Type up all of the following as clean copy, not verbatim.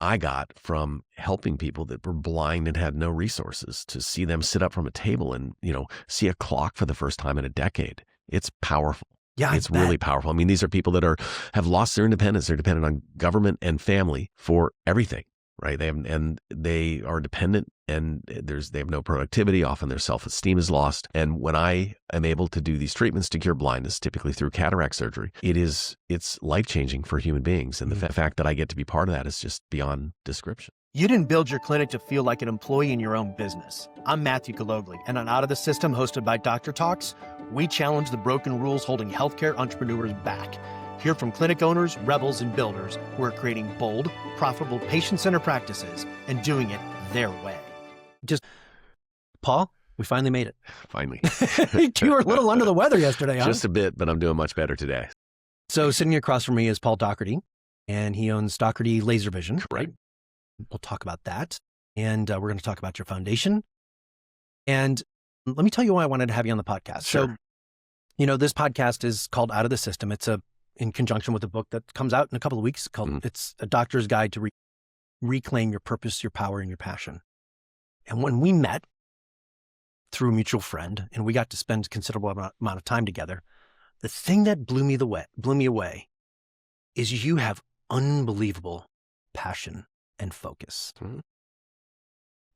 I got from helping people that were blind and had no resources to see them sit up from a table and, see a clock for the first time in a decade. It's powerful. Yeah, It's really powerful. I mean, these are people that have lost their independence. They're dependent on government and family for everything, right? They are dependent, and they have no productivity. Often their self-esteem is lost. And when I am able to do these treatments to cure blindness, typically through cataract surgery, it's life-changing for human beings. And the fact that I get to be part of that is just beyond description. You didn't build your clinic to feel like an employee in your own business. I'm Matthew Galogli, and on Out of the System, hosted by Dr. Talks, we challenge the broken rules holding healthcare entrepreneurs back. Hear from clinic owners, rebels, and builders who are creating bold, profitable, patient-centered practices and doing it their way. Paul, we finally made it. Finally. You were a little under the weather yesterday, huh? Just a bit, but I'm doing much better today. So sitting across from me is Paul Dougherty, and he owns Dougherty Laser Vision. Right. We'll talk about that. And we're going to talk about your foundation. And let me tell you why I wanted to have you on the podcast. Sure. So, this podcast is called Out of the System. It's in conjunction with a book that comes out in a couple of weeks called It's a Doctor's Guide to Reclaim Your Purpose, Your Power, and Your Passion. And when we met through a mutual friend, and we got to spend a considerable amount of time together, the thing that blew me away is you have unbelievable passion and focus.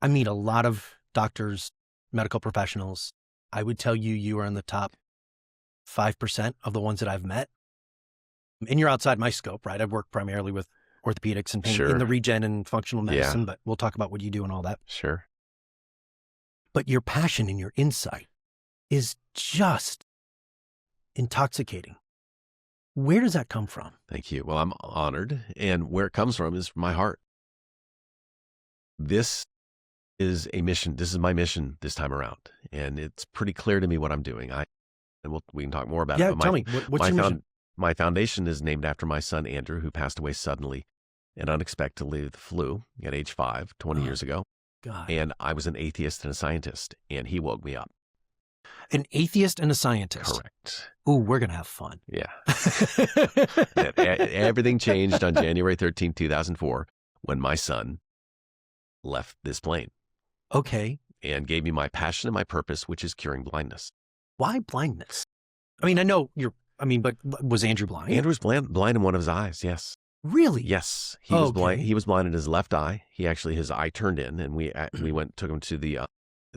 I meet a lot of doctors, medical professionals. I would tell you are in the top 5% of the ones that I've met. And you're outside my scope, right? I've worked primarily with orthopedics and pain in the regen and functional medicine, but we'll talk about what you do and all that. Sure. But your passion and your insight is just intoxicating. Where does that come from? Thank you. Well, I'm honored. And where it comes from is from my heart. This is a mission. This is my mission this time around. And it's pretty clear to me what I'm doing. We can talk more about it. Yeah, tell me, what's your mission? My foundation is named after my son, Andrew, who passed away suddenly and unexpectedly with the flu at age 5, 20 years ago. God. And I was an atheist and a scientist, and he woke me up. An atheist and a scientist. Correct. Ooh, we're going to have fun. Yeah. Everything changed on January 13, 2004, when my son left this plane. Okay. And gave me my passion and my purpose, which is curing blindness. Why blindness? I mean, but was Andrew blind? Andrew's blind in one of his eyes, yes. Really? Yes. He was blind. He was blind in his left eye. His eye turned in, and we took him to the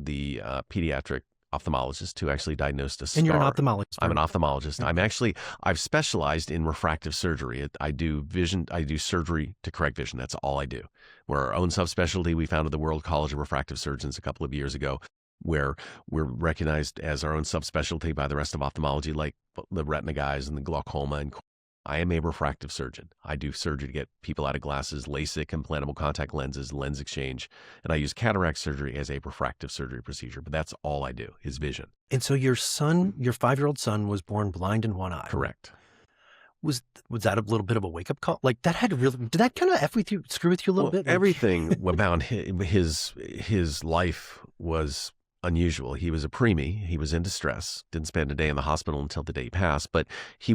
pediatric ophthalmologist who actually diagnosed a scar. And you're an ophthalmologist. I'm an ophthalmologist. Okay. I've specialized in refractive surgery. I do surgery to correct vision. That's all I do. We're our own subspecialty. We founded the World College of Refractive Surgeons a couple of years ago, where we're recognized as our own subspecialty by the rest of ophthalmology, like the retina guys and the glaucoma. And I am a refractive surgeon. I do surgery to get people out of glasses, LASIK, implantable contact lenses, lens exchange, and I use cataract surgery as a refractive surgery procedure. But that's all I do, is vision. And so your 5-year-old son was born blind in one eye. Correct. Was that a little bit of a wake up call? Like did that kind of screw with you a little bit? Everything about his life was unusual. He was a preemie. He was in distress. Didn't spend a day in the hospital until the day he passed. But he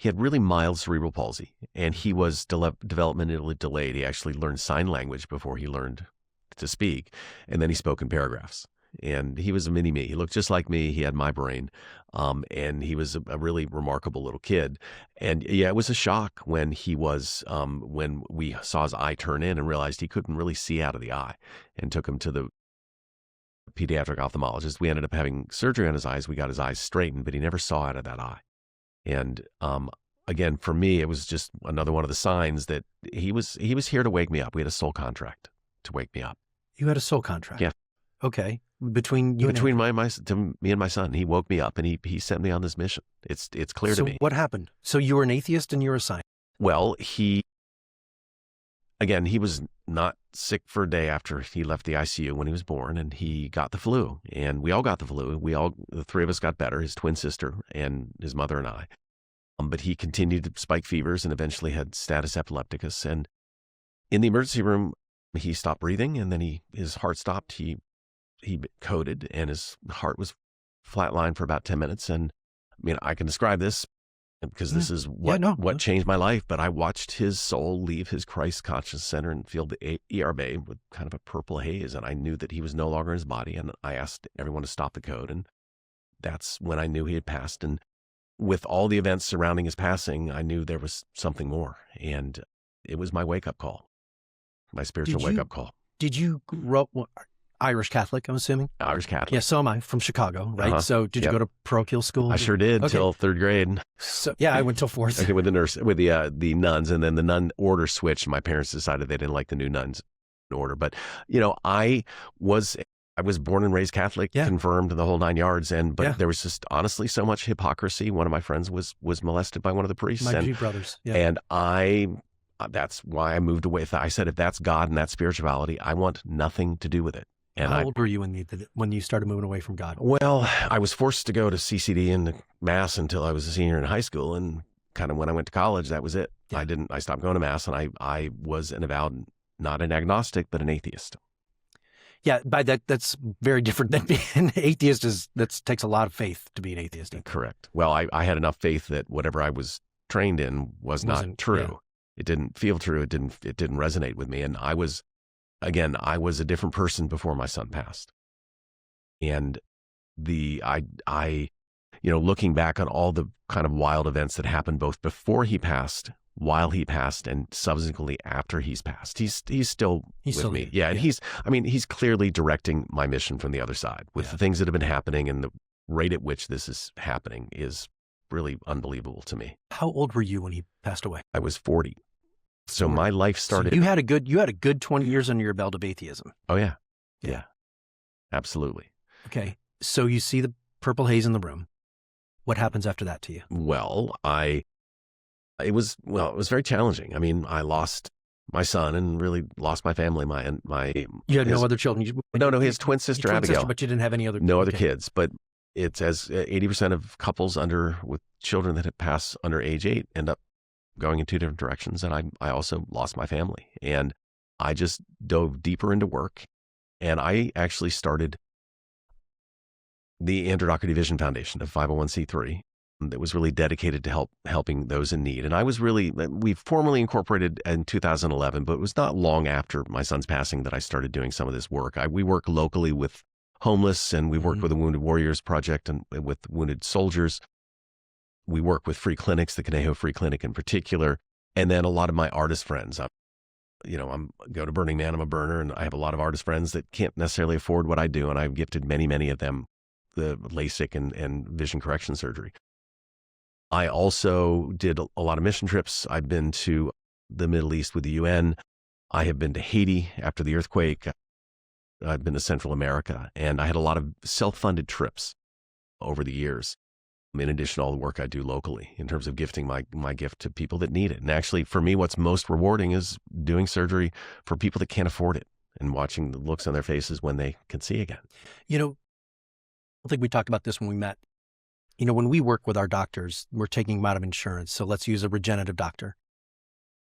had really mild cerebral palsy, and he was developmentally delayed. He actually learned sign language before he learned to speak, and then he spoke in paragraphs. And he was a mini-me. He looked just like me. He had my brain, and he was a really remarkable little kid. And yeah, it was a shock when when we saw his eye turn in and realized he couldn't really see out of the eye, and took him to the pediatric ophthalmologist. We ended up having surgery on his eyes. We got his eyes straightened, but he never saw out of that eye. And again, for me, it was just another one of the signs that he was here to wake me up. We had a soul contract to wake me up. You had a soul contract? Yeah. Okay. Between me and my son, he woke me up, and he sent me on this mission. It's clear to me. So what happened? So you were an atheist and you were a scientist. Well, he was not sick for a day after he left the ICU when he was born, and he got the flu, and we all got the flu. The three of us got better, his twin sister and his mother and I. But he continued to spike fevers and eventually had status epilepticus. And in the emergency room, he stopped breathing, and then his heart stopped. He coded, and his heart was flatlined for about 10 minutes. And I mean, I can describe this. because this is what changed my life. But I watched his soul leave his Christ conscious center and feel the ER bay with kind of a purple haze. And I knew that he was no longer in his body. And I asked everyone to stop the code. And that's when I knew he had passed. And with all the events surrounding his passing, I knew there was something more. And it was my wake-up call, my spiritual wake-up call. Did you grow up Irish Catholic, I'm assuming? Irish Catholic. Yeah, so am I, from Chicago, right? So did you go to parochial school? I sure did, till third grade. So yeah, I went till fourth. Okay, with the nuns, and then the nun order switched. My parents decided they didn't like the new nuns order. But, I was born and raised Catholic, confirmed the whole 9 yards. But there was just honestly so much hypocrisy. One of my friends was molested by one of the priests. My two brothers. Yeah. And that's why I moved away. I said, if that's God and that's spirituality, I want nothing to do with it. And how old were you when you started moving away from God? Well, I was forced to go to CCD and Mass until I was a senior in high school. And kind of when I went to college, that was it. Yeah. I stopped going to Mass, and I was an avowed, not an agnostic, but an atheist. Yeah, by that's very different than being an atheist. That takes a lot of faith to be an atheist. Correct. Well, I had enough faith that whatever I was trained in wasn't not true. Yeah. It didn't feel true. It didn't resonate with me. And I was a different person before my son passed. And looking back on all the kind of wild events that happened both before he passed, while he passed, and subsequently after he's passed, he's still with me. Yeah. And he's clearly directing my mission from the other side with the things that have been happening, and the rate at which this is happening is really unbelievable to me. How old were you when he passed away? I was 40. So my life started. So you had a good 20 years under your belt of atheism. Oh yeah. Yeah. Absolutely. Okay. So you see the purple haze in the room. What happens after that to you? Well, it was very challenging. I mean, I lost my son and really lost my family. You had no other children? No, his twin sister, Abigail. But you didn't have any other? No other kids. But it's as 80% of couples with children that pass under age 8 end up going in two different directions. And I also lost my family, and I just dove deeper into work. And I actually started the Andrew Dougherty Vision Foundation, a 501c3 that was really dedicated to helping those in need. And we formally incorporated in 2011, but it was not long after my son's passing that I started doing some of this work. We work locally with homeless, and we work with the Wounded Warriors Project and with wounded soldiers. We work with free clinics, the Conejo Free Clinic in particular, and then a lot of my artist friends. I go to Burning Man, I'm a burner, and I have a lot of artist friends that can't necessarily afford what I do, and I've gifted many, many of them the LASIK and vision correction surgery. I also did a lot of mission trips. I've been to the Middle East with the UN. I have been to Haiti after the earthquake. I've been to Central America, and I had a lot of self-funded trips over the years, in addition to all the work I do locally in terms of gifting my gift to people that need it. And actually, for me, what's most rewarding is doing surgery for people that can't afford it and watching the looks on their faces when they can see again. I think we talked about this when we met. When we work with our doctors, we're taking them out of insurance. So let's use a regenerative doctor.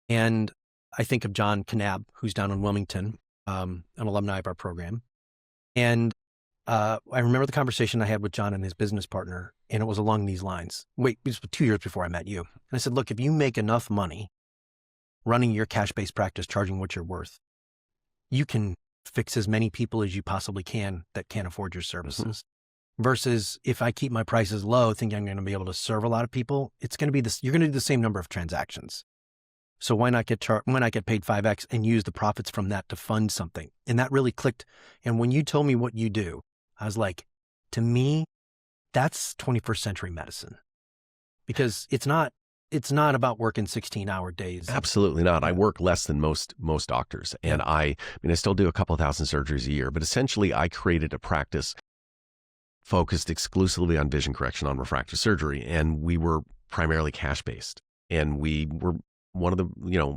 And I think of John Kanab, who's down in Wilmington, an alumni of our program. And I remember the conversation I had with John and his business partner, and it was along these lines. It was 2 years before I met you. And I said, look, if you make enough money running your cash-based practice, charging what you're worth, you can fix as many people as you possibly can that can't afford your services. Mm-hmm. Versus if I keep my prices low, thinking I'm going to be able to serve a lot of people, it's going to be you're going to do the same number of transactions. So why not get paid 5X and use the profits from that to fund something? And that really clicked. And when you told me what you do, I was like, to me, that's 21st century medicine, because it's not about working 16-hour days. Absolutely not. I work less than most doctors. And I still do a couple thousand surgeries a year, but essentially I created a practice focused exclusively on vision correction, on refractive surgery. And we were primarily cash-based. And we were one of the,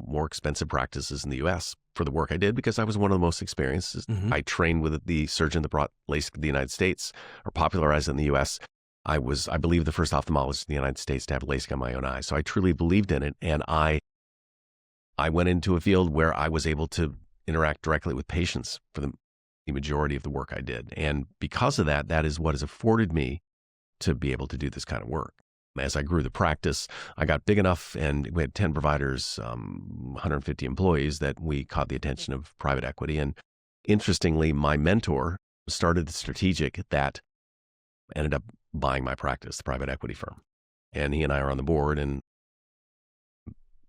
more expensive practices in the U.S. for the work I did, because I was one of the most experienced. Mm-hmm. I trained with the surgeon that brought LASIK to the United States, or popularized it in the U.S. I was, I believe, the first ophthalmologist in the United States to have LASIK on my own eye. So I truly believed in it. And I went into a field where I was able to interact directly with patients for the majority of the work I did. And because of that, that is what has afforded me to be able to do this kind of work. As I grew the practice, I got big enough, and we had 10 providers, 150 employees, that we caught the attention of private equity. And interestingly, my mentor started the strategic that ended up buying my practice, the private equity firm. And he and I are on the board, and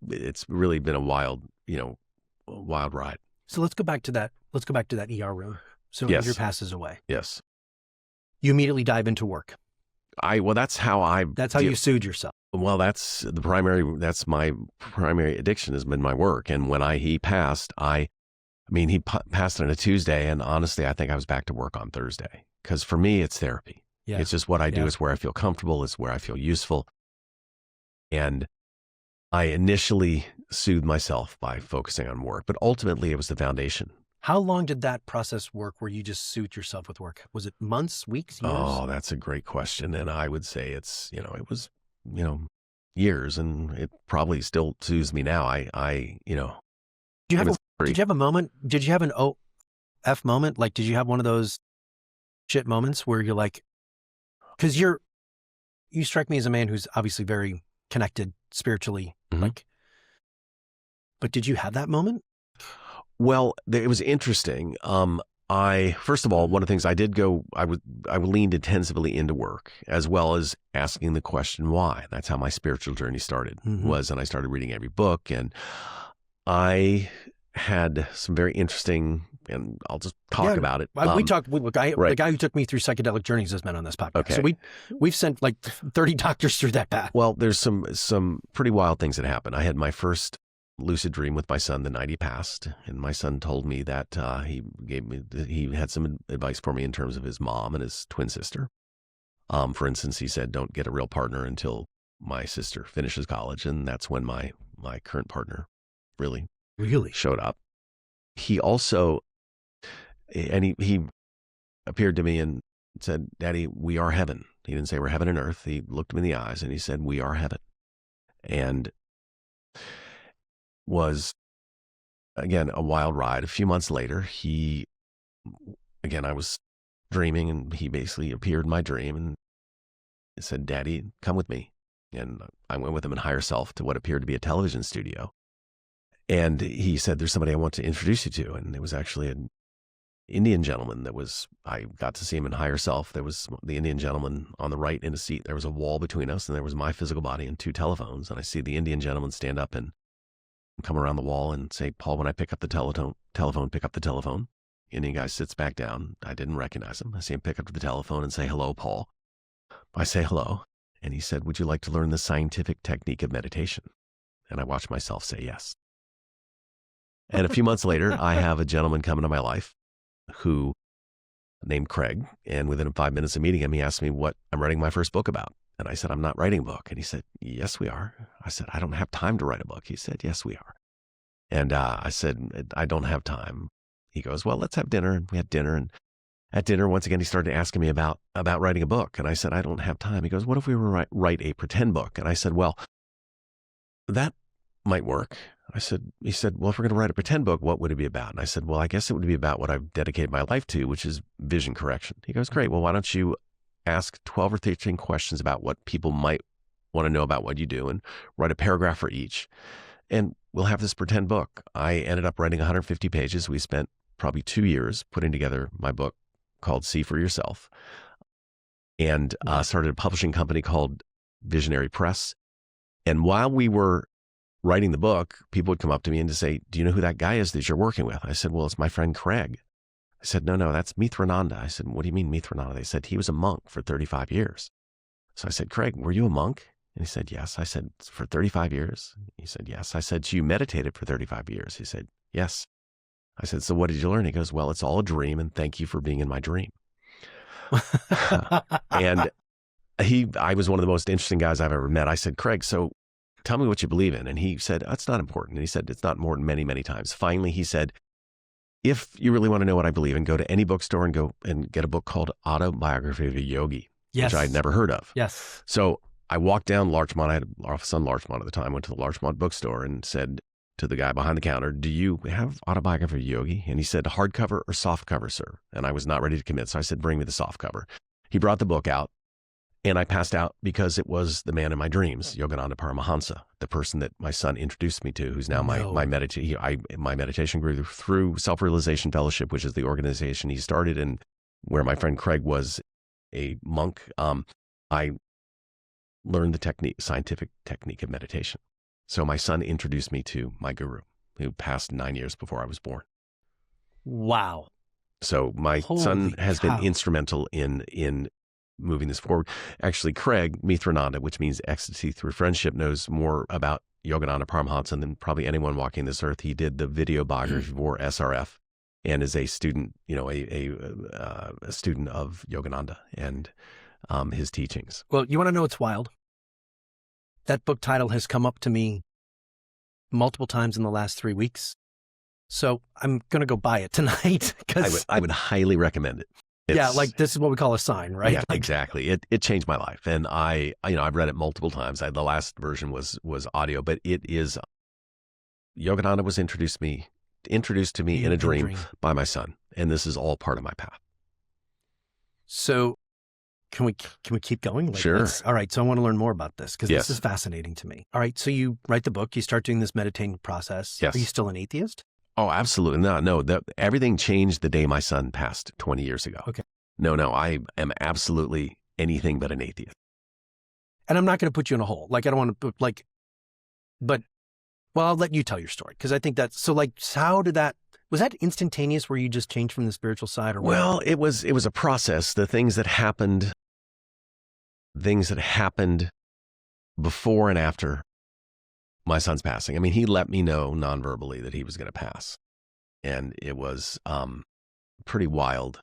it's really been a wild ride. So let's go back to that. Let's go back to that ER room. So Yes. Andrew passes away. Yes. You immediately dive into work. That's how you soothed yourself. Well, that's my primary addiction, has been my work. And when he passed, he passed on a Tuesday, and honestly, I think I was back to work on Thursday. Because for me, it's therapy. Yeah. It's just what I do. Yeah. It's where I feel comfortable. It's where I feel useful. And I initially soothed myself by focusing on work, but ultimately it was the foundation. How long did that process work where you just soothed yourself with work? Was it months, weeks, years? Oh, that's a great question. And I would say it was, years, and it probably still soothes me now. Did you have a moment? Did you have an OF moment? Like, did you have one of those shit moments where you're like, because you strike me as a man who's obviously very connected spiritually, but did you have that moment? Well, it was interesting. First of all, one of the things I did I leaned intensively into work, as well as asking the question why. That's how my spiritual journey started, and I started reading every book, and I had some very interesting, and I'll just talk about it. The guy who took me through psychedelic journeys has been on this podcast. Okay. So we've sent like 30 doctors through that path. Well, there's some pretty wild things that happened. I had my first lucid dream with my son the night he passed, and my son told me that he had some advice for me in terms of his mom and his twin sister. For instance, he said, don't get a real partner until my sister finishes college, and that's when my current partner really showed up. He also, and he appeared to me and said, Daddy, we are heaven. He didn't say we're heaven and earth. He looked me in the eyes and he said, we are heaven. And was, again, a wild ride. A few months later, I was dreaming, and he basically appeared in my dream and said, Daddy, come with me. And I went with him in higher self to what appeared to be a television studio. And he said, there's somebody I want to introduce you to. And it was actually an Indian gentleman I got to see him in higher self. There was the Indian gentleman on the right in a seat. There was a wall between us, and there was my physical body and two telephones. And I see the Indian gentleman stand up and come around the wall and say, Paul, when I pick up the telephone, pick up the telephone. Indian guy sits back down. I didn't recognize him. I see him pick up the telephone and say, hello, Paul. I say hello. And he said, would you like to learn the scientific technique of meditation? And I watched myself say yes. And a few months later, I have a gentleman come into my life named Craig. And within 5 minutes of meeting him, he asked me what I'm writing my first book about. And I said, I'm not writing a book. And he said, yes, we are. I said, I don't have time to write a book. He said, yes, we are. And I said, I don't have time. He goes, well, let's have dinner. And we had dinner. And at dinner, once again, he started asking me about writing a book. And I said, I don't have time. He goes, what if we were to write a pretend book? And I said, well, that might work. He said, well, if we're going to write a pretend book, what would it be about? And I said, well, I guess it would be about what I've dedicated my life to, which is vision correction. He goes, great. Well, why don't you ask 12 or 13 questions about what people might want to know about what you do and write a paragraph for each. And we'll have this pretend book. I ended up writing 150 pages. We spent probably 2 years putting together my book called See for Yourself, and started a publishing company called Visionary Press. And while we were writing the book, people would come up to me and to say, do you know who that guy is that you're working with? I said, well, it's my friend Craig. I said, no, that's Mithrananda. I said, what do you mean Mithrananda? They said, he was a monk for 35 years. So I said, Craig, were you a monk? And he said, yes. I said, for 35 years? He said, yes. I said, so you meditated for 35 years? He said, yes. I said, so what did you learn? He goes, well, it's all a dream, and thank you for being in my dream. And I was one of the most interesting guys I've ever met. I said, Craig, so tell me what you believe in. And he said, that's not important. And he said, it's not important many, many times. Finally, he said, if you really want to know what I believe in, go to any bookstore and go and get a book called Autobiography of a Yogi, yes, which I had never heard of. Yes. So I walked down Larchmont. I had an office on Larchmont at the time. Went to the Larchmont bookstore and said to the guy behind the counter, do you have Autobiography of a Yogi? And he said, hardcover or soft cover, sir? And I was not ready to commit. So I said, bring me the soft cover. He brought the book out. And I passed out because it was the man in my dreams, Yogananda Paramahansa, the person that my son introduced me to, who's now my meditation grew through Self-Realization Fellowship, which is the organization he started and where my friend Craig was a monk. I learned the scientific technique of meditation. So my son introduced me to my guru, who passed 9 years before I was born. Wow. So my son has been instrumental in moving this forward. Actually, Craig Mithrananda, which means ecstasy through friendship, knows more about Yogananda Paramahansa than probably anyone walking this earth. He did the video biography for SRF and is a student, a student of Yogananda and his teachings. Well, you want to know what's wild? That book title has come up to me multiple times in the last 3 weeks. So I'm going to go buy it tonight. I would highly recommend it. Like this is what we call a sign, right? Yeah, exactly. It changed my life. And I've read it multiple times. The last version was audio, but it is, Yogananda was introduced to me in a dream by my son. And this is all part of my path. So can we keep going? Sure. All right. So I want to learn more about this because this is fascinating to me. All right. So you write the book, you start doing this meditating process. Yes. Are you still an atheist? Oh, absolutely. No, everything changed the day my son passed 20 years ago. Okay. No, I am absolutely anything but an atheist. And I'm not going to put you in a hole. I don't want to but I'll let you tell your story because I think that's, so how did was that instantaneous where you just changed from the spiritual side or what? Well, it was a process. The things that happened before and after my son's passing. I mean, he let me know non-verbally that he was going to pass. And it was pretty wild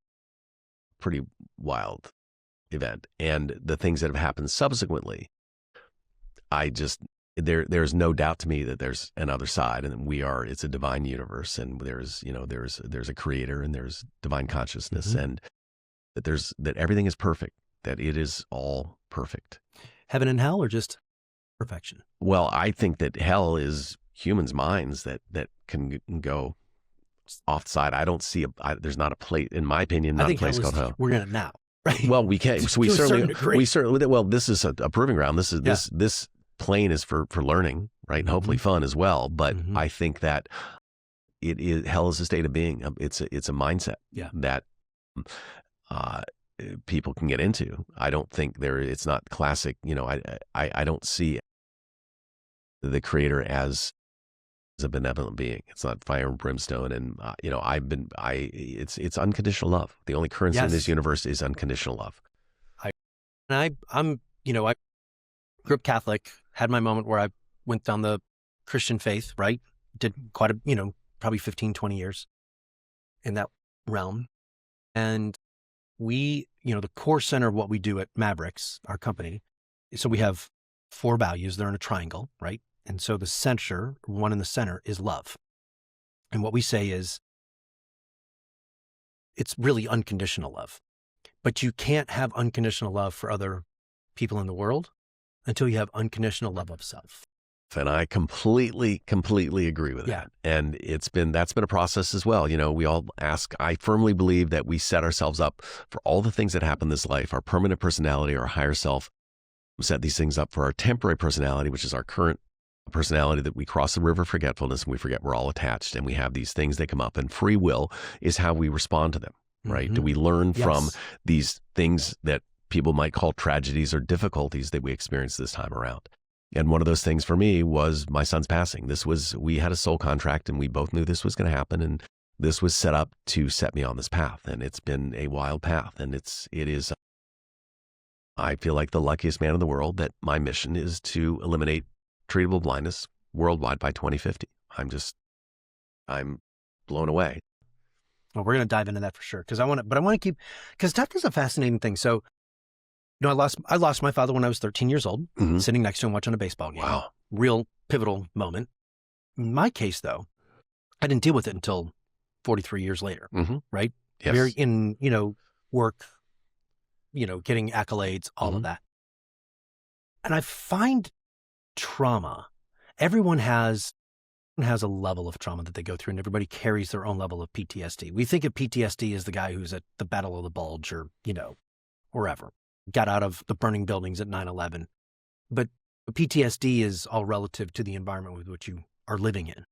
event. And the things that have happened subsequently, there's no doubt to me that there's another side and it's a divine universe. And there's a creator and there's divine consciousness and that everything is perfect, that it is all perfect. Heaven and hell or just perfection? Well, I think that hell is humans' minds that can go off the side. I don't see there's not a place, in my opinion, not a place called hell. We're in it now, right? Well, we can. So we certainly. Well, this is a proving ground. This plane is for learning, right? And hopefully fun as well. But I think that hell is a state of being. It's a mindset that people can get into. I don't think it's not classic. I don't see the creator as a benevolent being. It's not fire and brimstone. And, it's unconditional love. The only currency in this universe is unconditional love. I grew up Catholic, had my moment where I went down the Christian faith, right? Did quite probably 15, 20 years in that realm. And we, the core center of what we do at Mavericks, our company, so we have 4 values. They're in a triangle, right? And so the one in the center is love. And what we say is it's really unconditional love, but you can't have unconditional love for other people in the world until you have unconditional love of self. And I completely agree with that. And that's been a process as well. We all I firmly believe that we set ourselves up for all the things that happen in this life, our permanent personality, our higher self, set these things up for our temporary personality, which is our current personality, that we cross the river of forgetfulness and we forget we're all attached and we have these things that come up, and free will is how we respond to them, right? Do we learn from these things that people might call tragedies or difficulties that we experience this time around? And one of those things for me was my son's passing. We had a soul contract and we both knew this was going to happen. And this was set up to set me on this path. And it's been a wild path. And I feel like the luckiest man in the world that my mission is to eliminate treatable blindness worldwide by 2050. I'm blown away. Well, we're going to dive into that for sure. Because death is a fascinating thing. So, I lost my father when I was 13 years old, sitting next to him watching a baseball game. Wow. Real pivotal moment. In my case, though, I didn't deal with it until 43 years later, right? Yes. Very in, work, getting accolades, all of that. And I find trauma, everyone has a level of trauma that they go through, and everybody carries their own level of PTSD. We think of PTSD as the guy who's at the Battle of the Bulge or, wherever. got out of the burning buildings at 9/11. But PTSD is all relative to the environment with which you are living in.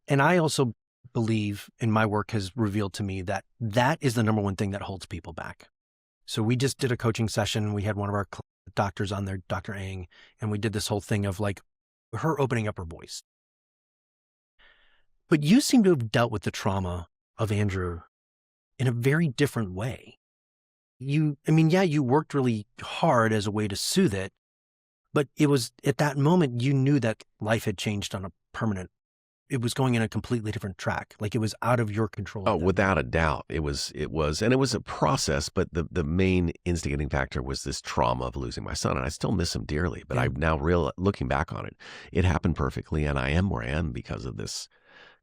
And I also believe, and my work has revealed to me, that that is the number one thing that holds people back. So we just did a coaching session. We had one of our doctors on there, Dr. Ang, and we did this whole thing of like her opening up her voice. But you seem to have dealt with the trauma of Andrew in a very different way. You worked really hard as a way to soothe it, but it was at that moment you knew that life had changed on a permanent. It was going in a completely different track. Like it was out of your control. Oh, without a doubt. It was, and it was a process, but the main instigating factor was this trauma of losing my son. And I still miss him dearly, but I'm now looking back on it, it happened perfectly. And I am where I am because of this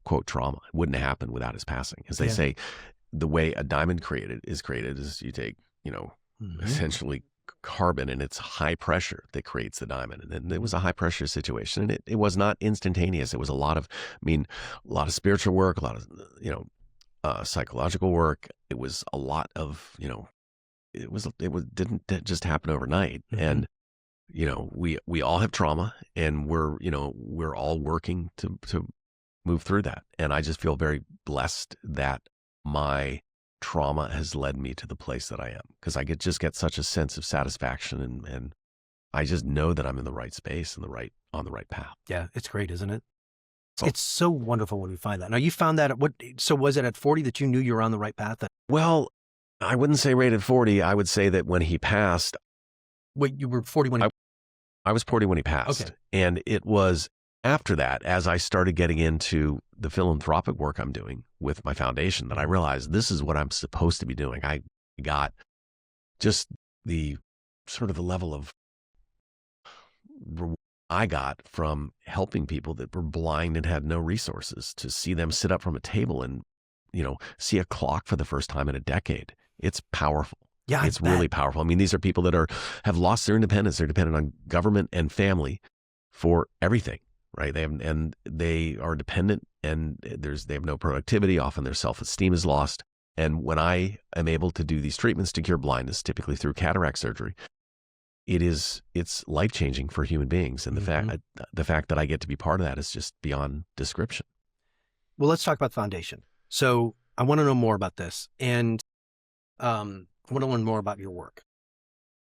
quote trauma. It wouldn't have happened without his passing. As they say, the way a diamond is created is you take, essentially carbon, and it's high pressure that creates the diamond. And it was a high pressure situation, and it was not instantaneous. It was a lot of spiritual work, a lot of, psychological work. It was a lot of, it didn't just happen overnight. And, we all have trauma, and we're all working to move through that. And I just feel very blessed that my trauma has led me to the place that I am, because I just get such a sense of satisfaction, and I just know that I'm in the right space and on the right path. Yeah, it's great, isn't it? It's so wonderful when we find that. Now, you found that so was it at 40 that you knew you were on the right path? Well, I wouldn't say right at 40. I would say that when he passed. Wait, you were 40 when I was 40 when he passed. Okay. And it was after that, as I started getting into the philanthropic work I'm doing with my foundation, that I realized this is what I'm supposed to be doing. I got just the sort of the level of reward I got from helping people that were blind and had no resources, to see them sit up from a table and, see a clock for the first time in a decade. It's powerful. Yeah, it's really powerful. I mean, these are people that have lost their independence. They're dependent on government and family for everything. Right. They are dependent, and they have no productivity. Often their self-esteem is lost. And when I am able to do these treatments to cure blindness, typically through cataract surgery, it's life-changing for human beings. And the fact that I get to be part of that is just beyond description. Well, let's talk about the foundation. So I want to know more about this, and I want to learn more about your work.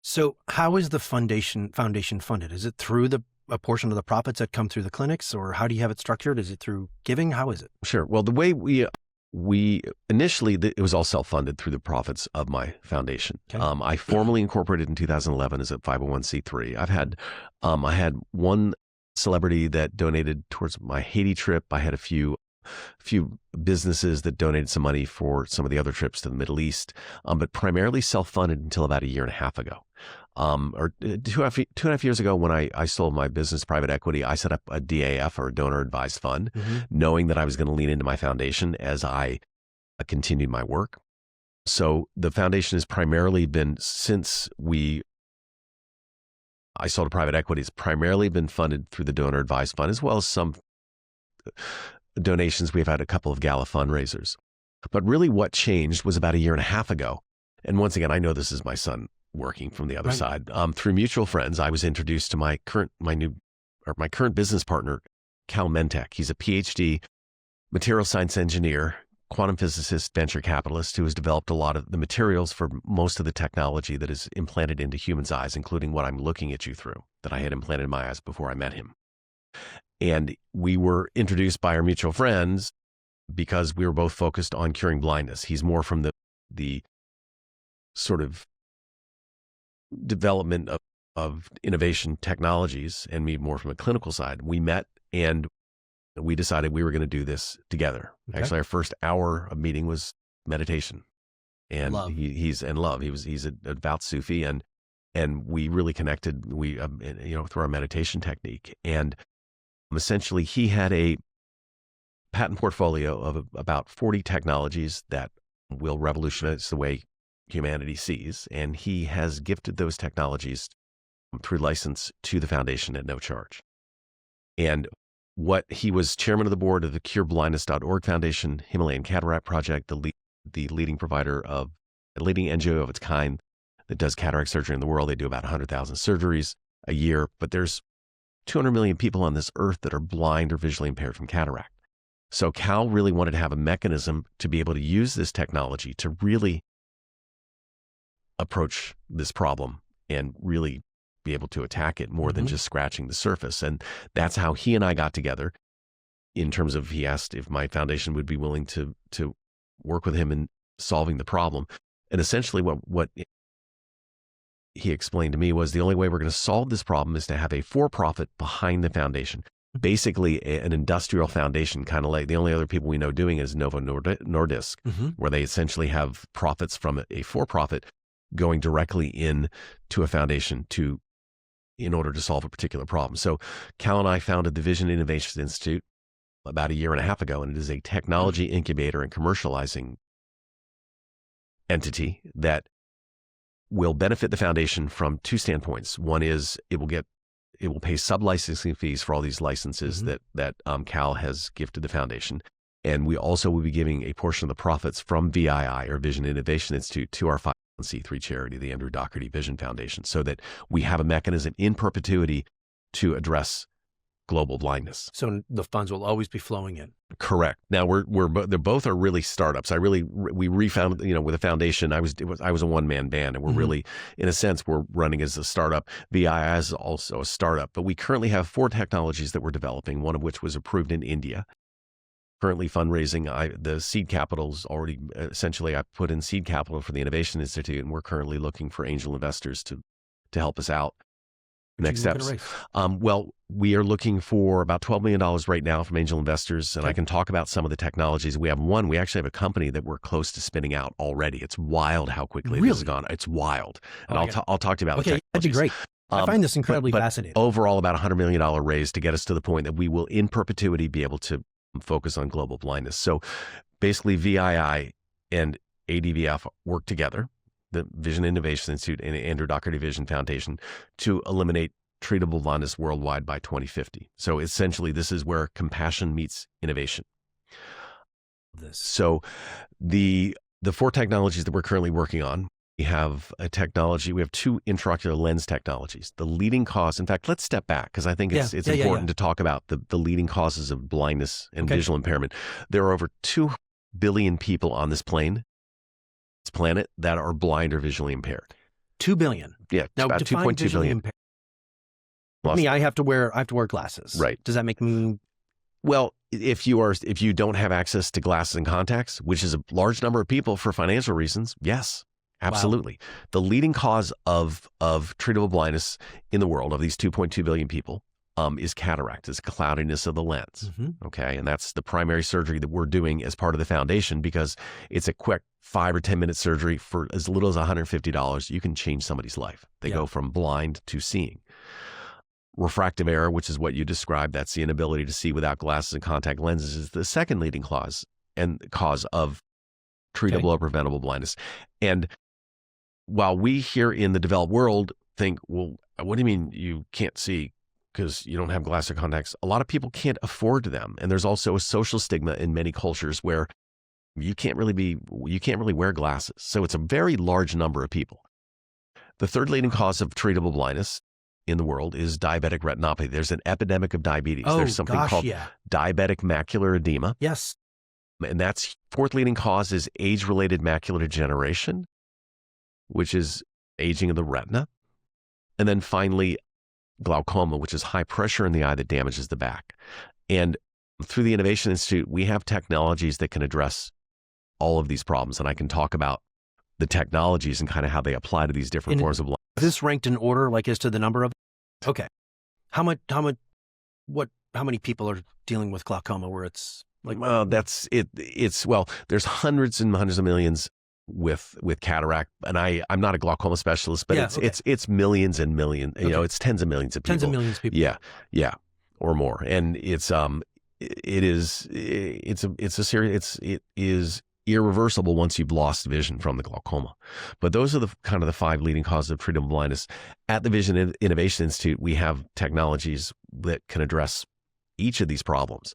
So how is the foundation funded? Is it through a portion of the profits that come through the clinics, or how do you have it structured? Is it through giving? How is it? Sure. Well, the way we initially, it was all self-funded through the profits of my foundation. Okay. I formally incorporated in 2011 as a 501c3. I had one celebrity that donated towards my Haiti trip. I had a few businesses that donated some money for some of the other trips to the Middle East, but primarily self-funded until about a year and a half ago. Or two and a half years ago, when I sold my business private equity, I set up a DAF, or a donor advised fund, knowing that I was going to lean into my foundation as I continued my work. So the foundation has primarily been, since I sold a private equity, it's primarily been funded through the donor advised fund, as well as some donations. We've had a couple of gala fundraisers. But really what changed was about a year and a half ago. And once again, I know this is my son working from the other side. Through mutual friends, I was introduced to my current business partner, Cal Mentek. He's a PhD material science engineer, quantum physicist, venture capitalist, who has developed a lot of the materials for most of the technology that is implanted into humans' eyes, including what I'm looking at you through, that I had implanted in my eyes before I met him. And we were introduced by our mutual friends because we were both focused on curing blindness. He's more from the sort of development of innovation technologies, and me more from a clinical side. We met, and we decided we were going to do this together. Okay. Actually, our first hour of meeting was meditation, and love. He's in love. He's a devout Sufi, and we really connected. Through our meditation technique, and essentially he had a patent portfolio of about 40 technologies that will revolutionize the way humanity sees, and he has gifted those technologies through license to the foundation at no charge. And he was chairman of the board of the cureblindness.org Foundation, Himalayan Cataract Project, the leading provider of a leading NGO of its kind that does cataract surgery in the world. They do about 100,000 surgeries a year, but there's 200 million people on this earth that are blind or visually impaired from cataract. So Cal really wanted to have a mechanism to be able to use this technology to really approach this problem and really be able to attack it more than just scratching the surface. And that's how he and I got together in terms of, he asked if my foundation would be willing to work with him in solving the problem. And essentially what he explained to me was the only way we're going to solve this problem is to have a for-profit behind the foundation. Basically an industrial foundation, kind of like the only other people we know doing is Novo Nordisk, where they essentially have profits from a for-profit going directly in to a foundation in order to solve a particular problem. So Cal and I founded the Vision Innovation Institute about a year and a half ago, and it is a technology incubator and commercializing entity that will benefit the foundation from two standpoints. One is it will pay sub-licensing fees for all these licenses that Cal has gifted the foundation. And we also will be giving a portion of the profits from VII, or Vision Innovation Institute, to our 501c3 charity, the Andrew Dougherty Vision Foundation, so that we have a mechanism in perpetuity to address global blindness. So the funds will always be flowing in. Correct. Now they both are really startups. We refound, with the foundation. I was a one-man band, and we're really, in a sense, we're running as a startup. VII is also a startup, but we currently have 4 technologies that we're developing, one of which was approved in India. Currently fundraising, the seed capital's already, essentially I put in seed capital for the Innovation Institute, and we're currently looking for angel investors to help us out. Next steps. Well, we are looking for about $12 million right now from angel investors, and I can talk about some of the technologies. We actually have a company that we're close to spinning out already. It's wild how quickly this has gone. It's wild. And I'll talk to you about the technologies. That'd be great. I find this incredibly fascinating. Overall, about $100 million raise to get us to the point that we will in perpetuity be able to focus on global blindness. So basically VII and ADVF work together, the Vision Innovation Institute and Andrew Dougherty Vision Foundation, to eliminate treatable blindness worldwide by 2050. So essentially, this is where compassion meets innovation. So the 4 technologies that we're currently working on, we have 2 intraocular lens technologies. The leading cause, in fact, let's step back because I think it's important to talk about the leading causes of blindness and visual impairment. There are over 2 billion people on this planet that are blind or visually impaired. 2 billion. Yeah, now, about 2.2 billion. I have to wear glasses. Right. Does that make me? Well, if you don't have access to glasses and contacts, which is a large number of people for financial reasons, yes, absolutely. Wow. The leading cause of treatable blindness in the world, of these 2.2 billion people, is cataract, is cloudiness of the lens. Okay. And that's the primary surgery that we're doing as part of the foundation, because it's a quick 5 or 10 minute surgery for as little as $150. You can change somebody's life. They go from blind to seeing. Refractive error, which is what you described, that's the inability to see without glasses and contact lenses, is the second leading cause of treatable or preventable blindness. And while we here in the developed world think, well, what do you mean you can't see because you don't have glasses or contacts? A lot of people can't afford them. And there's also a social stigma in many cultures where you can't really wear glasses. So it's a very large number of people. The third leading cause of treatable blindness in the world is diabetic retinopathy. There's an epidemic of diabetes. There's something called diabetic macular edema. Yes. And that's 4th leading cause is age-related macular degeneration, which is aging of the retina. And then finally, glaucoma, which is high pressure in the eye that damages the back. And through the Innovation Institute, we have technologies that can address all of these problems. And I can talk about the technologies and kind of how they apply to these different forms of blindness. Is this ranked in order, like as to the number of? Okay. How many people are dealing with glaucoma where it's like? Well, that's it. There's hundreds and hundreds of millions with cataract, and I'm not a glaucoma specialist, but it's millions and millions. You know, it's tens of millions of people. Tens of millions of people. Yeah, or more. And it is irreversible once you've lost vision from the glaucoma. But those are the 5 leading causes of treatable blindness. At the Vision Innovation Institute, we have technologies that can address each of these problems.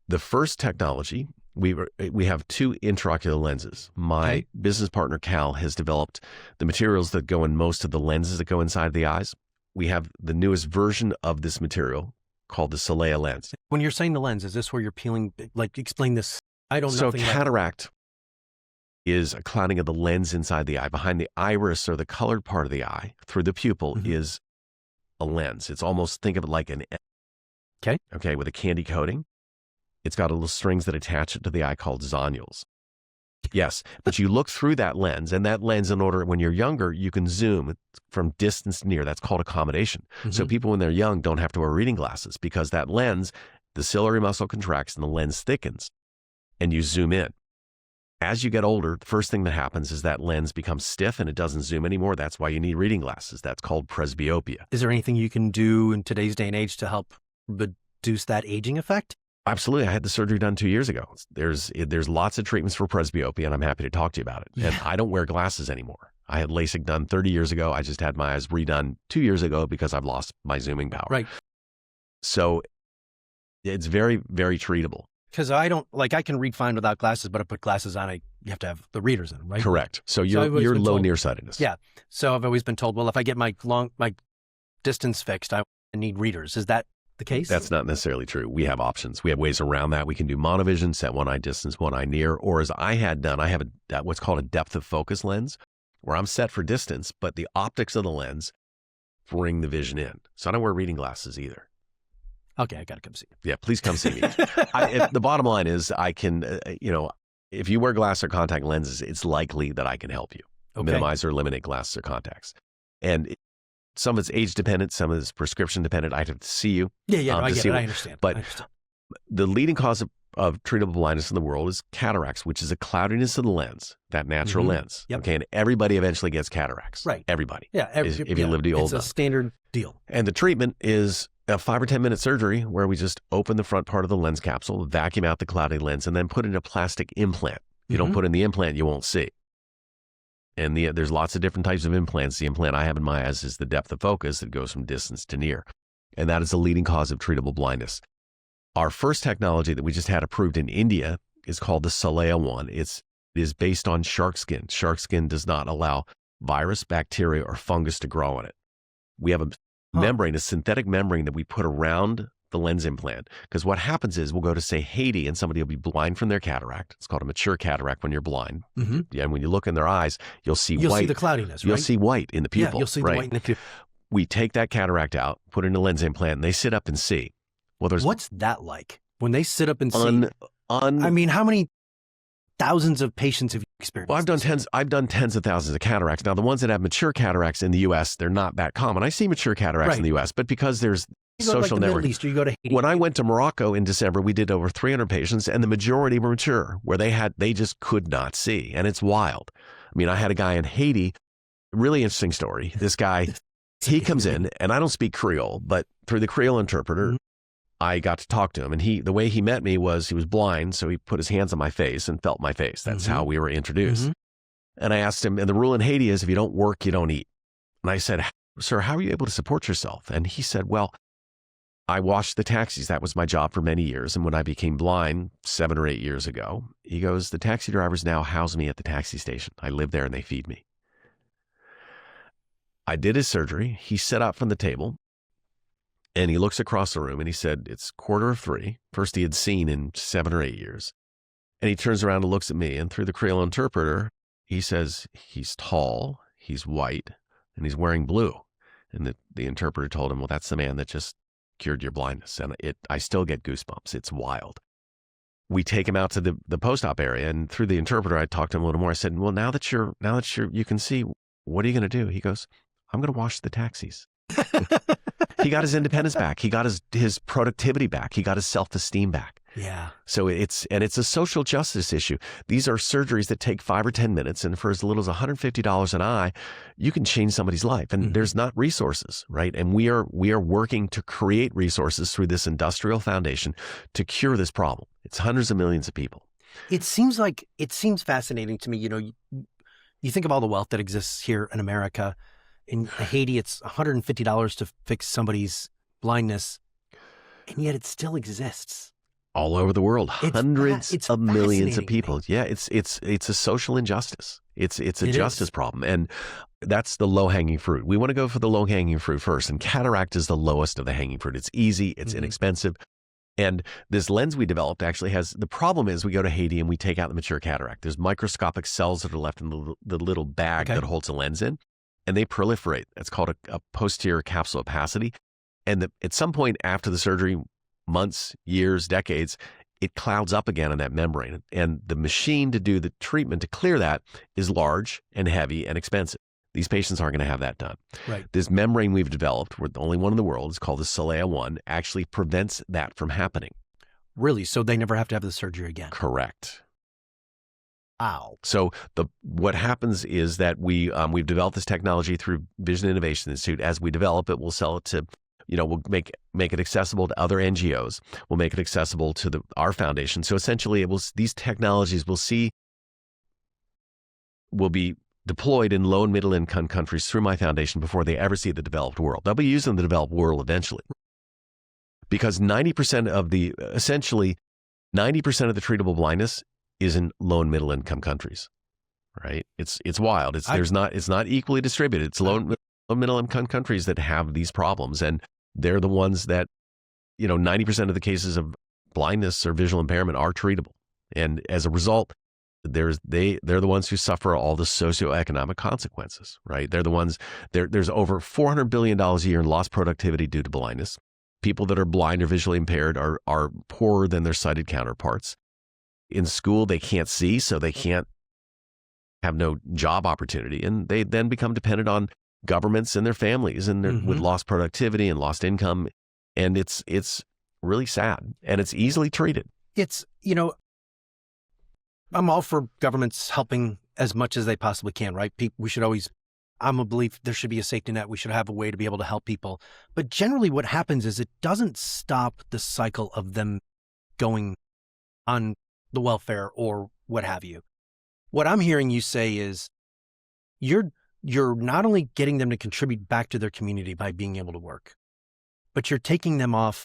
The first technology We have two intraocular lenses. My business partner, Cal, has developed the materials that go in most of the lenses that go inside the eyes. We have the newest version of this material called the Solea lens. When you're saying the lens, is this where you're peeling, like explain this? I don't know. So cataract is a clouding of the lens inside the eye. Behind the iris, or the colored part of the eye, through the pupil, is a lens. It's almost, think of it like an okay, with a candy coating. It's got little strings that attach it to the eye called zonules. Yes, but you look through that lens, and that lens, in order, when you're younger, you can zoom from distance to near. That's called accommodation. So people, when they're young, don't have to wear reading glasses, because that lens, the ciliary muscle contracts and the lens thickens, and you zoom in. As you get older, the first thing that happens is that lens becomes stiff and it doesn't zoom anymore. That's why you need reading glasses. That's called presbyopia. Is there anything you can do in today's day and age to help reduce that aging effect? Absolutely. I had the surgery done 2 years ago. There's lots of treatments for presbyopia, and I'm happy to talk to you about it. And I don't wear glasses anymore. I had LASIK done 30 years ago. I just had my eyes redone 2 years ago because I've lost my zooming power. Right. So it's very, very treatable. Because I can read fine without glasses, but I put glasses on, you have to have the readers in them, right? Correct. So you're low nearsightedness. Yeah. So I've always been told, well, if I get my distance fixed, I need readers. Is that the case? That's not necessarily true. We have options. We have ways around that. We can do monovision, set one eye distance, one eye near, or as I had done, I have what's called a depth of focus lens, where I'm set for distance, but the optics of the lens bring the vision in. So I don't wear reading glasses either. Okay, I got to come see you. Yeah, please come see me. The bottom line is, I can, if you wear glass or contact lenses, it's likely that I can help you minimize or eliminate glasses or contacts. And some of it's age dependent, some of it's prescription dependent. I'd have to see you. Yeah, I get it. I understand. But the leading cause of treatable blindness in the world is cataracts, which is a cloudiness of the lens, that natural lens. Yep. Okay, and everybody eventually gets cataracts. Right. Everybody. Yeah. If you live to be old enough. It's a standard deal. And the treatment is a 5 or 10 minute surgery where we just open the front part of the lens capsule, vacuum out the cloudy lens, and then put in a plastic implant. If you don't put in the implant, you won't see. And there's lots of different types of implants. The implant I have in my eyes is the depth of focus that goes from distance to near. And that is the leading cause of treatable blindness. Our first technology that we just had approved in India is called the Solea one. It is based on shark skin. Shark skin does not allow virus, bacteria, or fungus to grow on it. We have a membrane, a synthetic membrane that we put around the lens implant. Because what happens is, we'll go to, say, Haiti, and somebody will be blind from their cataract. It's called a mature cataract when you're blind. And when you look in their eyes, you'll see white. You'll see the cloudiness, right? You'll see white in the pupil. Yeah, you'll see the white in the pupil. We take that cataract out, put in a lens implant, and they sit up and see. Well, what's that like when they sit up and see? I mean, how many thousands of patients have you experienced? Well, I've done tens of thousands of cataracts. Now, the ones that have mature cataracts in the U.S., they're not that common. I see mature cataracts in the U.S., but because there's social network. Middle East, or you go to Haiti. When I went to Morocco in December, we did over 300 patients, and the majority were mature, where they just could not see, and it's wild. I mean, I had a guy in Haiti. Really interesting story. This guy, he comes in, and I don't speak Creole, but through the Creole interpreter, I got to talk to him. And the way he met me was, he was blind, so he put his hands on my face and felt my face. That's how we were introduced. And I asked him, and the rule in Haiti is, if you don't work, you don't eat. And I said, sir, how are you able to support yourself? And he said, well, I washed the taxis. That was my job for many years. And when I became blind 7 or 8 years ago, he goes, the taxi drivers now house me at the taxi station. I live there and they feed me. I did his surgery. He sat up from the table and he looks across the room and he said, it's 2:45. First he had seen in 7 or 8 years. And he turns around and looks at me, and through the Creole interpreter, he says, he's tall, he's white, and he's wearing blue. And the interpreter told him, well, that's the man that just cured your blindness. And I still get goosebumps. It's wild. We take him out to the post-op area, and through the interpreter, I talked to him a little more. I said, well, now that you can see, what are you going to do? He goes, I'm going to wash the taxis. He got his independence back. He got his productivity back. He got his self-esteem back. Yeah. So it's a social justice issue. These are surgeries that take 5 or 10 minutes, and for as little as $150 an eye, you can change somebody's life. And there's not resources, right? And we are working to create resources through this industrial foundation to cure this problem. It's hundreds of millions of people. It seems fascinating to me. You know, you think of all the wealth that exists here in America. In Haiti, it's $150 to fix somebody's blindness, and yet it still exists. All over the world, hundreds of millions of people. Yeah, it's a social injustice. It's a justice problem, and that's the low-hanging fruit. We want to go for the low-hanging fruit first, and cataract is the lowest of the hanging fruit. It's easy, it's inexpensive, and this lens we developed actually has, the problem is we go to Haiti and we take out the mature cataract. There's microscopic cells that are left in the little bag that holds the lens in, and they proliferate. That's called a posterior capsule opacity, and at some point after the surgery, months, years, decades, it clouds up again on that membrane. And the machine to do the treatment to clear that is large and heavy and expensive. These patients aren't going to have that done. Right. This membrane we've developed, we're the only one in the world, it's called the Solea 1, actually prevents that from happening. Really? So they never have to have the surgery again? Correct. Wow. So what happens is that we've developed this technology through Vision Innovation Institute. As we develop it, we'll sell it to, we'll make it accessible to other NGOs. We'll make it accessible to our foundation. So essentially, these technologies will be deployed in low and middle income countries through my foundation before they ever see the developed world. They'll be used in the developed world eventually, because 90% of the treatable blindness is in low and middle income countries. Right? It's wild. It's not equally distributed. It's low and middle income countries that have these problems, and they're the ones that 90% of the cases of blindness or visual impairment are treatable, and as a result, they're the ones who suffer all the socioeconomic consequences. Right? They're the ones. There's over $400 billion a year in lost productivity due to blindness. People that are blind or visually impaired are poorer than their sighted counterparts. In school, they can't see, so they can't have no job opportunity, and they then become dependent on governments and their families, and with lost productivity and lost income, and it's really sad, and it's easily treated. It's I'm all for governments helping as much as they possibly can, right? We should always, I'm a believer there should be a safety net. We should have a way to be able to help people, but generally what happens is it doesn't stop the cycle of them going on the welfare or what have you. What I'm hearing you say is you're not only getting them to contribute back to their community by being able to work, but you're taking them off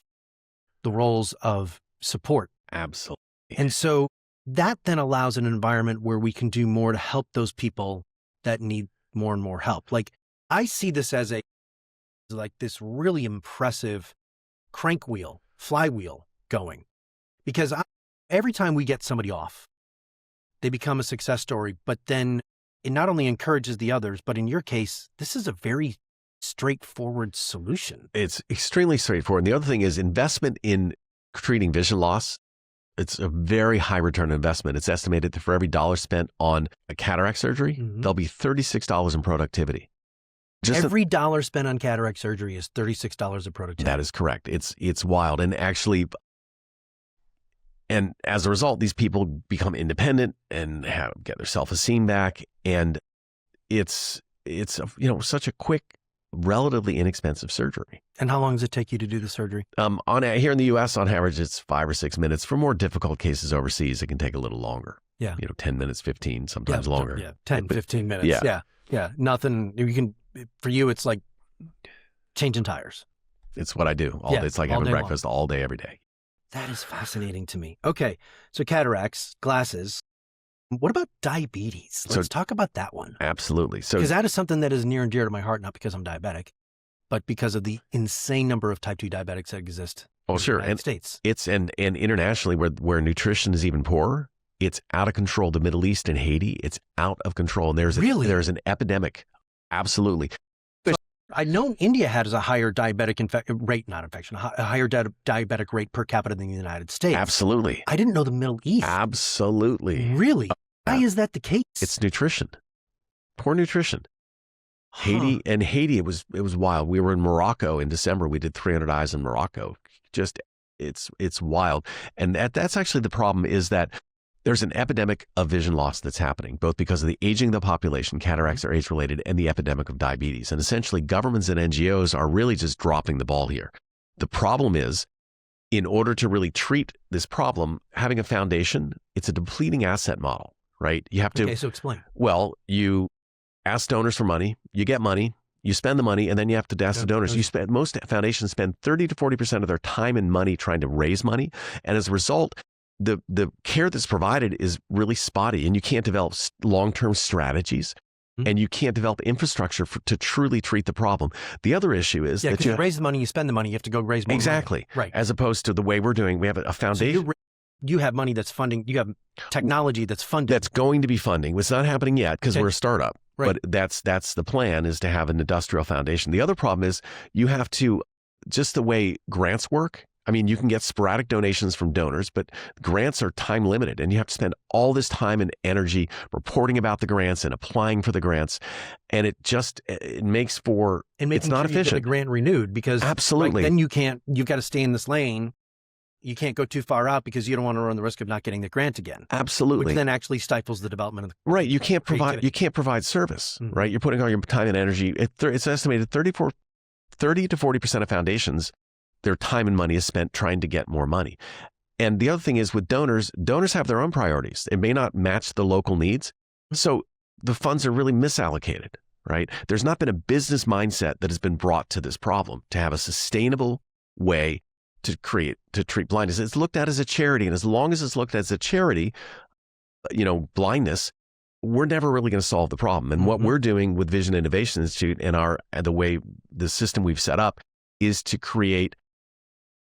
the roles of support. Absolutely. And so that then allows an environment where we can do more to help those people that need more and more help. Like, I see this as this really impressive flywheel going, because every time we get somebody off, they become a success story, but then it not only encourages the others, but in your case, this is a very straightforward solution. It's extremely straightforward. And the other thing is investment in treating vision loss. It's a very high return investment. It's estimated that for every dollar spent on a cataract surgery, there'll be $36 in productivity. Every dollar spent on cataract surgery is $36 of productivity. That is correct. It's wild. And actually, and as a result, these people become independent and get their self-esteem back. And it's such a quick, relatively inexpensive surgery. And how long does it take you to do the surgery? Here in the U.S., on average, it's 5 or 6 minutes. For more difficult cases overseas, it can take a little longer. Yeah. 10 minutes, 15, sometimes longer. Yeah, 10, 15 minutes. Yeah. Nothing. For you, it's like changing tires. It's what I do all day. It's like having breakfast all day, every day. That is fascinating to me. Okay. So cataracts, glasses. What about diabetes? Let's talk about that one. Absolutely. So, because that is something that is near and dear to my heart, not because I'm diabetic, but because of the insane number of type 2 diabetics that exist in the United States. It's and internationally where nutrition is even poorer, it's out of control. The Middle East and Haiti, it's out of control. And there's an epidemic. Absolutely. I know India has a higher diabetic a higher diabetic rate per capita than the United States. Absolutely. I didn't know the Middle East. Absolutely. Really? Why is that the case? It's nutrition. Poor nutrition. Haiti, it was wild. We were in Morocco in December. We did 300 eyes in Morocco. Just, it's wild. And that's actually the problem, is that there's an epidemic of vision loss that's happening, both because of the aging of the population, cataracts are age-related, and the epidemic of diabetes. And essentially, governments and NGOs are really just dropping the ball here. The problem is, in order to really treat this problem, having a foundation, it's a depleting asset model, right? You have to... Okay, so explain. Well, you ask donors for money, you get money, You spend the money, and then you have to ask the donors. Most foundations spend 30 to 40% of their time and money trying to raise money. And as a result, the care that's provided is really spotty, and you can't develop long-term strategies. And you can't develop infrastructure to truly treat the problem. The other issue is that you raise the money, you spend the money, you have to go raise more exactly money. Right. As opposed to the way we're doing, we have a foundation. So you have money that's funding. You have technology that's funded. That's going to be funding. It's not happening yet because we're a startup. Right. But that's the plan, is to have an industrial foundation. The other problem is you have to, just the way grants work. I mean, you can get sporadic donations from donors, but grants are time limited, and you have to spend all this time and energy reporting about the grants and applying for the grants. And it makes for, it's not efficient. You get a grant renewed, because absolutely. Then you've got to stay in this lane. You can't go too far out because you don't want to run the risk of not getting the grant again. Absolutely. Which then actually stifles the development of the right. You can't provide service, right? You're putting all your time and energy. It's estimated 30 to 40% of foundations, their time and money is spent trying to get more money. And the other thing is, with donors have their own priorities. It may not match the local needs. So the funds are really misallocated, right? There's not been a business mindset that has been brought to this problem to have a sustainable way to treat blindness. It's looked at as a charity. And as long as it's looked at as a charity, blindness, we're never really going to solve the problem. And what we're doing with Vision Innovation Institute and the way the system we've set up is to create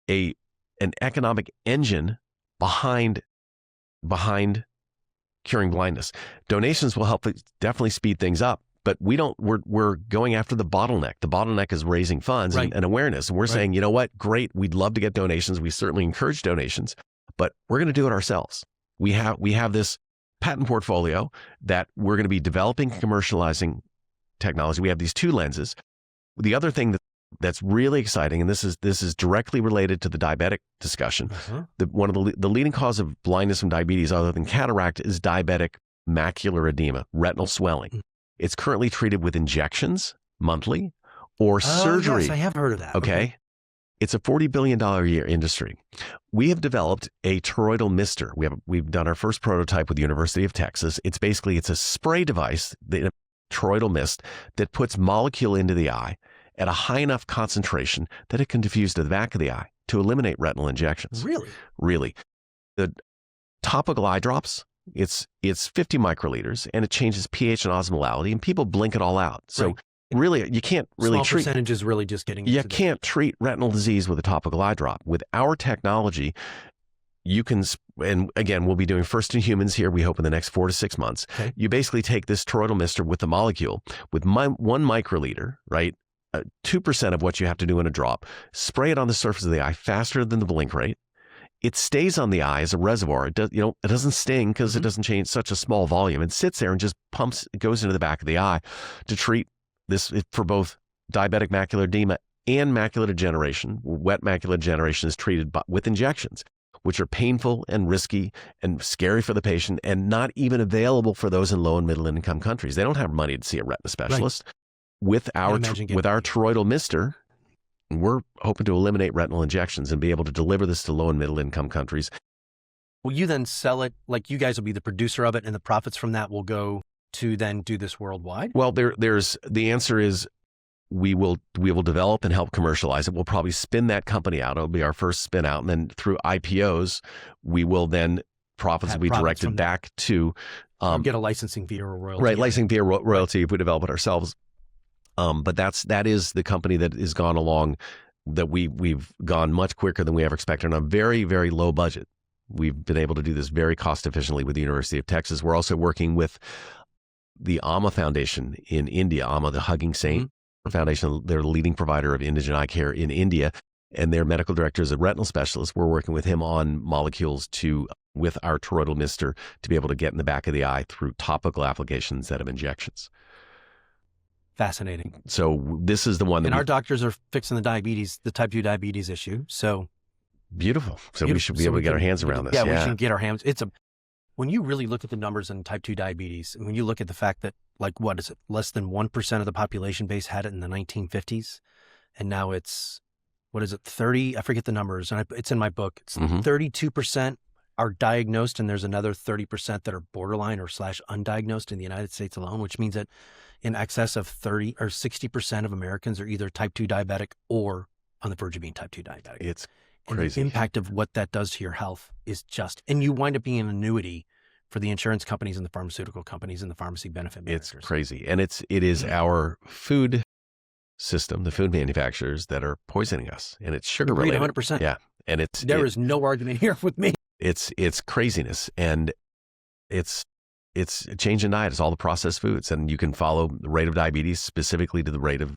an economic engine behind curing blindness. Donations will help definitely speed things up, but we're going after the bottleneck. The bottleneck is raising funds and awareness. And we're saying, you know what? Great. We'd love to get donations. We certainly encourage donations, but we're going to do it ourselves. We have this patent portfolio that we're going to be developing and commercializing technology. We have these two lenses. The other thing that's really exciting, and this is directly related to the diabetic discussion. One of the leading cause of blindness from diabetes, other than cataract, is diabetic macular edema, retinal swelling. It's currently treated with injections monthly or surgery. Yes, I have heard of that. Okay. It's a $40 billion a year industry. We have developed a toroidal mister. We've done our first prototype with the University of Texas. It's a spray device, the toroidal mist, that puts molecule into the eye at a high enough concentration that it can diffuse to the back of the eye to eliminate retinal injections. Really? Really. The topical eye drops, it's 50 microliters, and it changes pH and osmolality, and people blink it all out. So really, you can't really Small treat. percentage is really just getting. You can't treat retinal disease with a topical eye drop. With our technology, you can, and again, we'll be doing first in humans here, we hope in the next 4 to 6 months. Okay. You basically take this toroidal mister with the molecule, with 1 microliter, right? 2% of what you have to do in a drop, spray it on the surface of the eye faster than the blink rate. It stays on the eye as a reservoir. It doesn't sting because it doesn't change such a small volume. It sits there and just it goes into the back of the eye to treat this for both diabetic macular edema and macular degeneration. Wet macular degeneration is treated with injections, which are painful and risky and scary for the patient, and not even available for those in low and middle income countries. They don't have money to see a retina specialist. Right. With our toroidal mister, we're hoping to eliminate retinal injections and be able to deliver this to low and middle income countries. Will you then sell it? Like, you guys will be the producer of it, and the profits from that will go to then do this worldwide? Well, the answer is we will develop and help commercialize it. We'll probably spin that company out. It'll be our first spin out, and then through IPOs, we will then profits will be directed back to get a licensing fee or a royalty. Right, licensing fee or royalty if we develop it ourselves. But that is the company that has gone along, that we've gone much quicker than we ever expected on a very, very low budget. We've been able to do this very cost efficiently with the University of Texas. We're also working with the AMA Foundation in India, AMA, the Hugging Saint Foundation. They're the leading provider of indigent eye care in India, and their medical director is a retinal specialist. We're working with him on molecules with our toroidal mister to be able to get in the back of the eye through topical applications instead of injections. Fascinating. So this is the one that our doctors are fixing the type 2 diabetes issue. So beautiful. So we should be able to get our hands around this. Yeah, we should get our hands. When you really look at the numbers in type 2 diabetes, and when you look at the fact that, like, what is it? Less than 1% of the population base had it in the 1950s. And now it's, 30? I forget the numbers. And it's in my book. It's 32% are diagnosed, and there's another 30% that are borderline or / undiagnosed in the United States alone, which means that in excess of 30 or 60% of Americans are either type 2 diabetic or on the verge of being type 2 diabetic. It's and crazy. The impact of what that does to your health is just, and you wind up being an annuity for the insurance companies and the pharmaceutical companies and the pharmacy benefit managers. It's crazy. And it is our food system, the food manufacturers, that are poisoning us, and it's sugar related. 100%. Yeah. And there is no argument here with me. It's craziness, and it's a change in diet. It's all the processed foods, and you can follow the rate of diabetes specifically to the rate of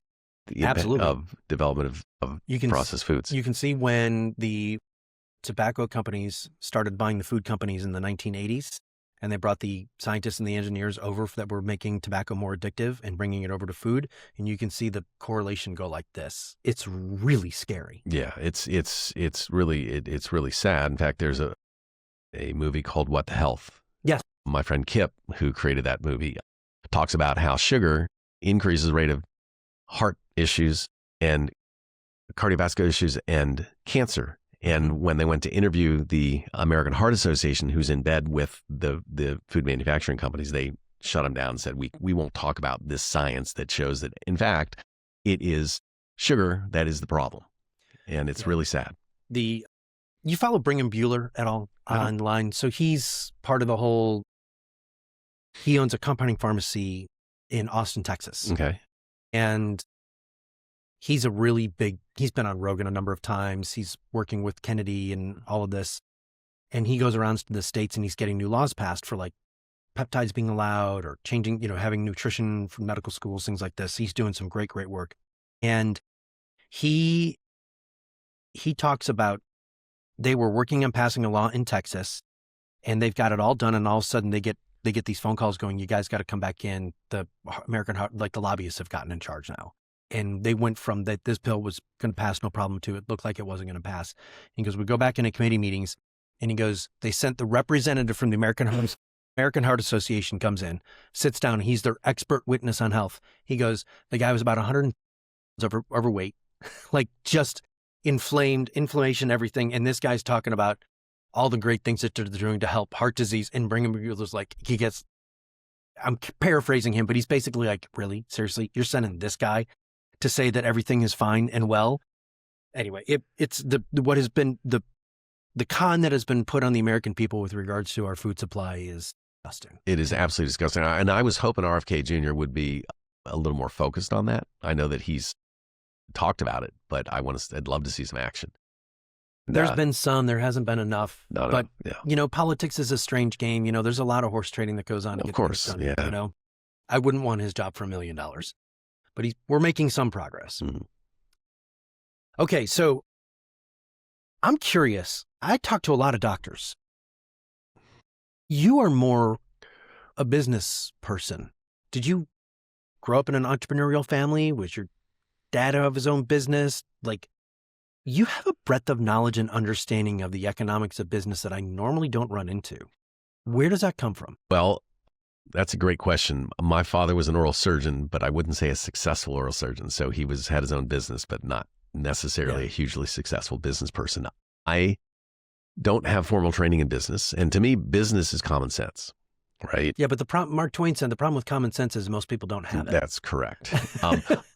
the impact of development of processed foods. You can see when the tobacco companies started buying the food companies in the 1980s, and they brought the scientists and the engineers over that were making tobacco more addictive and bringing it over to food. And you can see the correlation go like this. It's really scary. Yeah, it's really sad. In fact, there's a movie called What the Health. Yes. My friend Kip, who created that movie, talks about how sugar increases the rate of heart issues and cardiovascular issues and cancer. And when they went to interview the American Heart Association, who's in bed with the food manufacturing companies, they shut them down and said, we won't talk about this science that shows that, in fact, it is sugar that is the problem. And it's really sad. You follow Brigham Bueller at all online? So he's part of the whole, he owns a compounding pharmacy in Austin, Texas. Okay. And he's a really big, he's been on Rogan a number of times. He's working with Kennedy and all of this. And he goes around to the States and he's getting new laws passed for like peptides being allowed or changing, having nutrition from medical schools, things like this. He's doing some great work. And he talks about, they were working on passing a law in Texas and they've got it all done. And all of a sudden they get these phone calls going, you guys got to come back in. The American Heart, like the lobbyists have gotten in charge now. And they went from that this bill was going to pass no problem to it looked like it wasn't going to pass. He goes, we go back into committee meetings, and he goes, they sent the representative from the American Heart Association comes in, sits down. He's their expert witness on health. He goes, the guy was about 100 overweight, like just inflammation, everything. And this guy's talking about all the great things that they're doing to help heart disease. And Brigham Bueller's like, I'm paraphrasing him, but he's basically like, really? Seriously? You're sending this guy to say that everything is fine and well? Anyway, it's what has been the con that has been put on the American people with regards to our food supply is disgusting. It is absolutely disgusting. And I was hoping RFK Jr. would be a little more focused on that. I know that he's talked about it, but I'd love to see some action. There's been some, there hasn't been enough. But, politics is a strange game. There's a lot of horse trading that goes on. Of course, done, I wouldn't want his job for $1 million, but we're making some progress. Mm-hmm. Okay, so I'm curious. I talk to a lot of doctors. You are more a business person. Did you grow up in an entrepreneurial family? Was your dad have his own business? Like, you have a breadth of knowledge and understanding of the economics of business that I normally don't run into. Where does that come from? Well, that's a great question. My father was an oral surgeon, but I wouldn't say a successful oral surgeon. So he had his own business, but not necessarily a hugely successful business person. I don't have formal training in business. And to me, business is common sense, right? Yeah, but Mark Twain said the problem with common sense is most people don't have it. That's correct.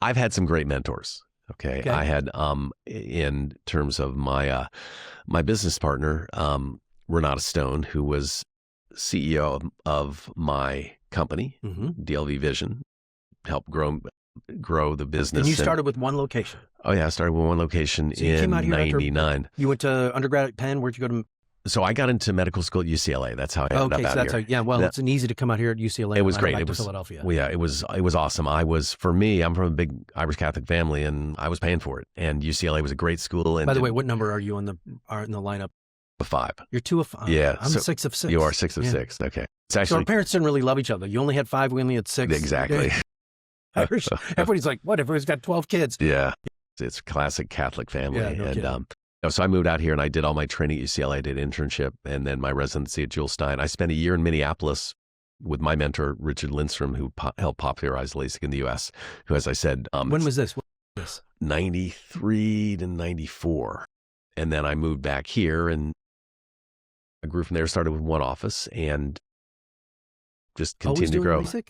I've had some great mentors. Okay. I had, in terms of my business partner, Renata Stone, who was CEO of my company, DLV Vision, helped grow the business. And you started with one location. Oh yeah. I started with one location in 99. You went to undergrad at Penn. Where'd you go to? So I got into medical school at UCLA. That's how I ended up out here. It's an easy to come out here at UCLA. It was great. It was Philadelphia. Well, yeah, it was awesome. For me, I'm from a big Irish Catholic family, and I was paying for it. And UCLA was a great school. And by the way, what number are you in the lineup? 5. You're 2 of 5. Yeah, I'm 6 of 6. You are 6 of 6. Okay. It's actually, so our parents didn't really love each other. You only had 5. We only had 6. Exactly. Everybody's like, what? Everybody's got 12 kids. Yeah, it's a classic Catholic family. Yeah, no kidding. So I moved out here and I did all my training at UCLA. I did internship and then my residency at Jules Stein. I spent a year in Minneapolis with my mentor, Richard Lindstrom, who helped popularize LASIK in the U.S., who, as I said... when was this? 93 to 94. And then I moved back here and I grew from there, started with one office and just Always continued to doing grow. LASIK?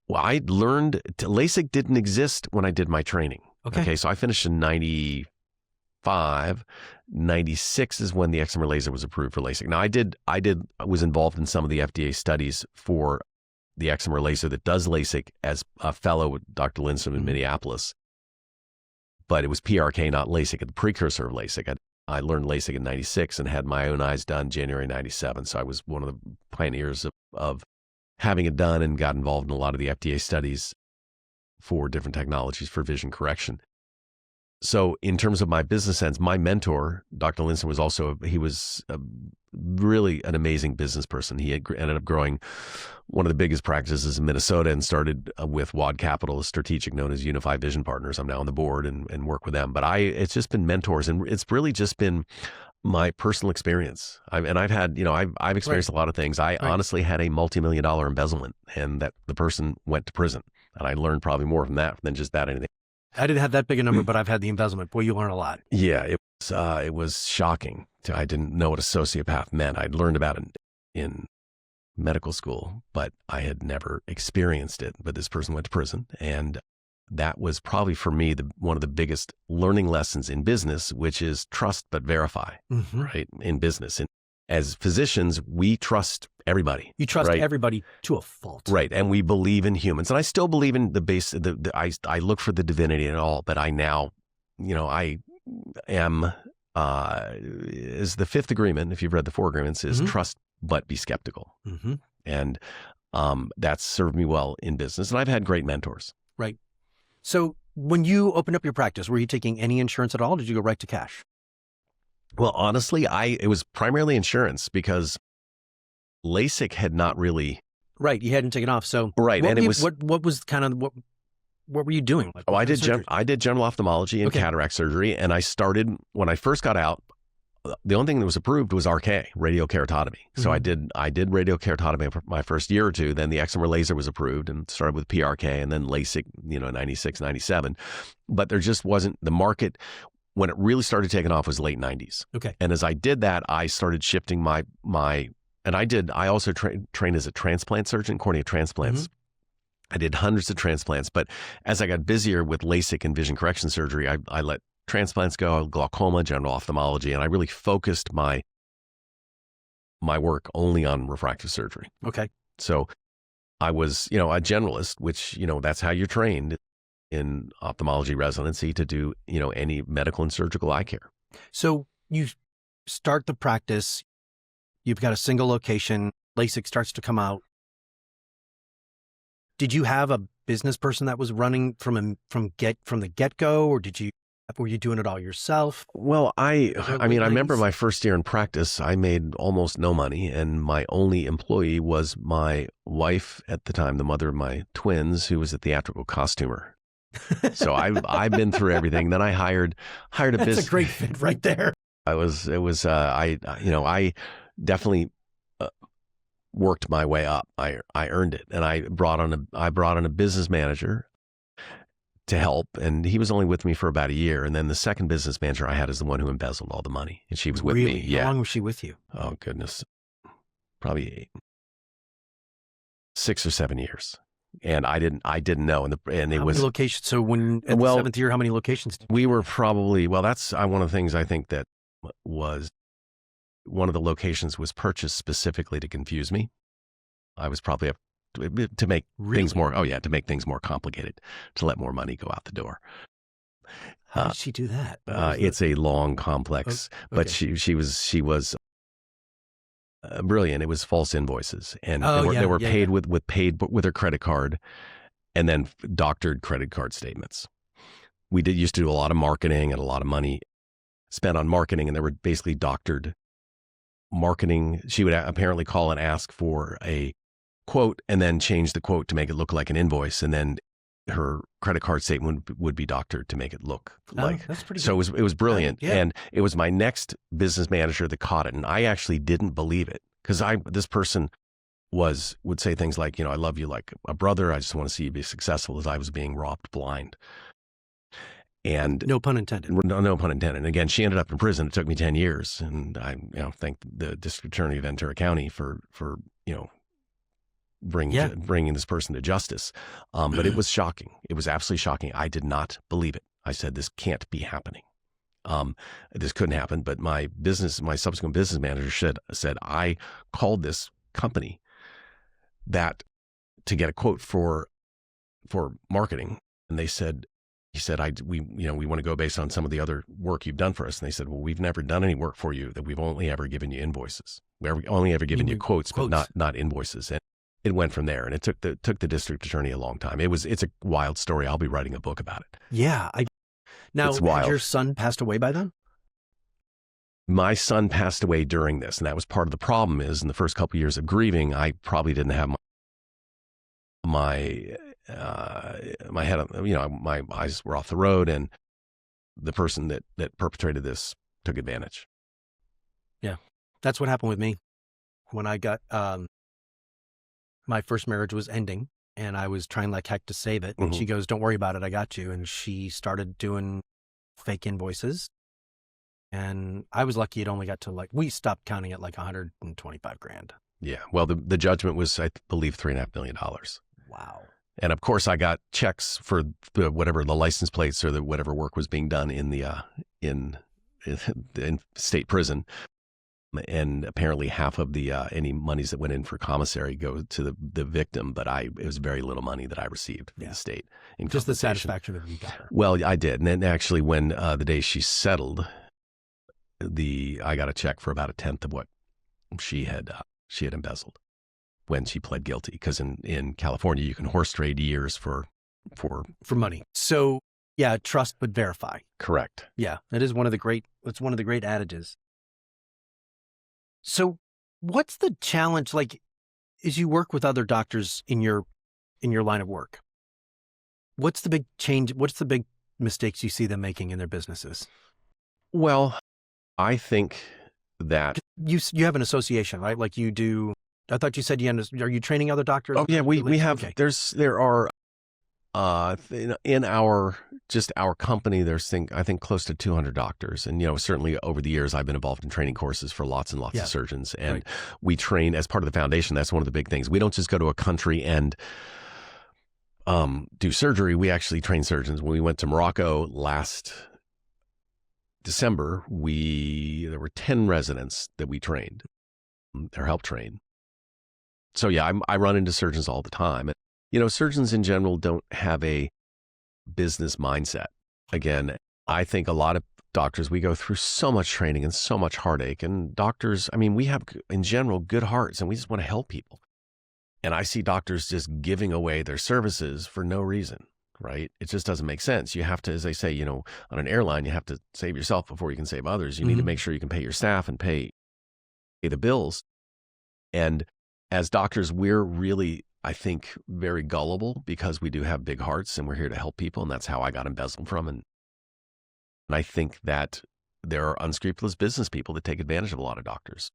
Well, I learned LASIK didn't exist when I did my training. Okay. So I finished in 95. 96 is when the excimer laser was approved for LASIK. Now I was involved in some of the FDA studies for the excimer laser that does LASIK as a fellow with Dr. Lindstrom in Minneapolis. But it was PRK, not LASIK, the precursor of LASIK. I learned LASIK in 96 and had my own eyes done January 97. So I was one of the pioneers of having it done and got involved in a lot of the FDA studies for different technologies for vision correction. So in terms of my business sense, my mentor, Dr. Lindstrom, he was really an amazing business person. He had ended up growing one of the biggest practices in Minnesota and started with WAD Capital, a strategic known as Unified Vision Partners. I'm now on the board and work with them. But it's just been mentors, and it's really just been my personal experience. I've experienced a lot of things. I honestly had a multi-million-dollar embezzlement, and that the person went to prison. And I learned probably more from that than just about anything. I didn't have that big a number, but I've had the embezzlement. Boy, you learn a lot. Yeah, it was shocking. I didn't know what a sociopath meant. I'd learned about it in medical school, but I had never experienced it. But this person went to prison, and that was probably for me one of the biggest learning lessons in business, which is trust but verify. Right, in business. And as physicians, we trust everybody. You trust everybody to a fault. Right. And we believe in humans. And I still believe in the base. I look for the divinity in it all, but I now, I am, is the fifth agreement, if you've read the four agreements, is trust but be skeptical. And that's served me well in business. And I've had great mentors. Right. So when you opened up your practice, were you taking any insurance at all? Or did you go right to cash? Well, honestly, it was primarily insurance because LASIK had not really. Right. You hadn't taken off. So right. What was kind of, what were you doing? Like, I did general ophthalmology and cataract surgery. And I started, when I first got out, the only thing that was approved was RK, radiokeratotomy. So I did radiokeratotomy for my first year or two. Then the excimer laser was approved and started with PRK, and then LASIK, 96, 97. But there just wasn't the market. When it really started taking off was late 90s. Okay. And as I did that, I started shifting I also trained as a transplant surgeon, cornea transplants. I did hundreds of transplants, but as I got busier with LASIK and vision correction surgery, I let transplants go, glaucoma, general ophthalmology, and I really focused my work only on refractive surgery. Okay. So I was, a generalist, which, that's how you're trained in ophthalmology residency to do, any medical and surgical eye care. So you start the practice, you've got a single location, LASIK starts to come out. Did you have a business person that was running from the get-go, or were you doing it all yourself? Well, I remember my first year in practice, I made almost no money, and my only employee was my wife at the time, the mother of my twins, who was a theatrical costumer. So I've been through everything. Then I hired a business. That's a great fit right there. I definitely worked my way up. I earned it, and I brought on a business manager to help, and he was only with me for about a year. And then the second business manager I had is the one who embezzled all the money, and she was with me. Yeah. How long was she with you? Oh goodness, probably 6 or 7 years. And I didn't know. And it how was many locations. So when at the seventh year, how many locations? We were probably, that's one of the things I think that was one of the locations was purchased specifically to confuse me. I was probably up to make things more. Oh yeah, to make things more complicated, to let more money go out the door. How did she do that? It's a long, complex, but she was brilliant. It was false invoices, and they were paid with her credit card, and then doctored credit card statements. We used to do a lot of marketing and a lot of money spent on marketing, and they were basically doctored marketing. She would apparently call and ask for a quote, and then change the quote to make it look like an invoice, and then her credit card statement would be doctored to make it look like. That's pretty good. So it was brilliant, yeah. And it was my next business manager that caught it, and I actually didn't believe it because this person would say things like, I love you like a brother. I just want to see you be successful, as I was being robbed blind. And no pun intended. No pun intended. And again, she ended up in prison. It took me 10 years. And I thank the district attorney of Ventura County for bringing this person to justice. But it was shocking. It was absolutely shocking. I did not believe it. I said, this can't be happening. This couldn't happen. But my subsequent business manager said, I called this company to get a quote for marketing. And he said, we want to go based on some of the other work you've done for us. And they said, well, we've never done any work for you that we've only ever given you invoices. We've only ever given you quotes, but not invoices. And it went from there. And it took the district attorney a long time. It's a wild story. I'll be writing a book about it. Yeah. Now, had your son passed away by then? My son passed away during this. And that was part of the problem is in the first couple of years of grieving, I probably didn't have my head, my eyes were off the road, and the person that perpetrated this took advantage. Yeah. That's what happened with me. When I got, my first marriage was ending and I was trying like heck to save it. And she goes, don't worry about it. I got you. And she started doing fake invoices. And I was lucky it only got to we stopped counting at like $125,000. Yeah. Well, the judgment was, I believe, $3.5 million. Wow. And of course, I got checks for the license plates or whatever work was being done in the in state prison. And apparently, half of the any monies that went in for commissary go to the victim, but it was very little money that I received from the state. Just the satisfaction of you got her. Well, I did, and then actually, when the day she settled, I got a check for about 1/10 of what she had embezzled when she pled guilty, because in California you can horse trade years for money. So yeah, trust but verify. Correct. Yeah, it's one of the great adages. So what's the challenge as you work with other doctors in your line of work? What's the big change? What's the big mistakes you see them making in their businesses? Well, I think that you have an association, right? Like you do. I thought you said are you training other doctors? Oh yeah, we have. Okay. There are in our company, there's I think close to 200 doctors, and certainly over the years I've been involved in training courses for lots and lots of surgeons, and we train as part of the foundation. That's one of the big things. We don't just go to a country and do surgery. We actually train surgeons. When we went to Morocco last December, there were 10 residents that we trained or helped train. So yeah, I run into surgeons all the time. And, surgeons in general don't have a business mindset. Again, I think a lot of doctors, we go through so much training and so much heartache. And doctors, we have in general good hearts and we just want to help people. And I see doctors just giving away their services for no reason, right? It just doesn't make sense. You have to, as they say, on an airline, you have to save yourself before you can save others. You need to make sure you can pay your staff and pay the bills. And as doctors, we're really, I think, very gullible because we do have big hearts and we're here to help people. And that's how I got embezzled from. And I think that there are unscrupulous business people that take advantage of a lot of doctors.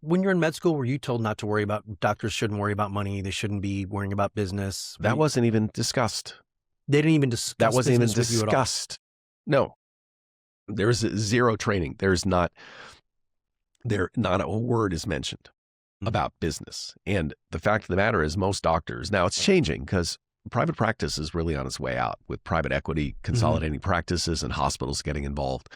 When you're in med school, were you told not to worry about, doctors shouldn't worry about money, they shouldn't be worrying about business? That wasn't even discussed. They didn't even discuss that wasn't even business with you at all? discussed. No. There is zero training. Not a word is mentioned about business. And the fact of the matter is most doctors, now it's changing because private practice is really on its way out with private equity consolidating practices and hospitals getting involved.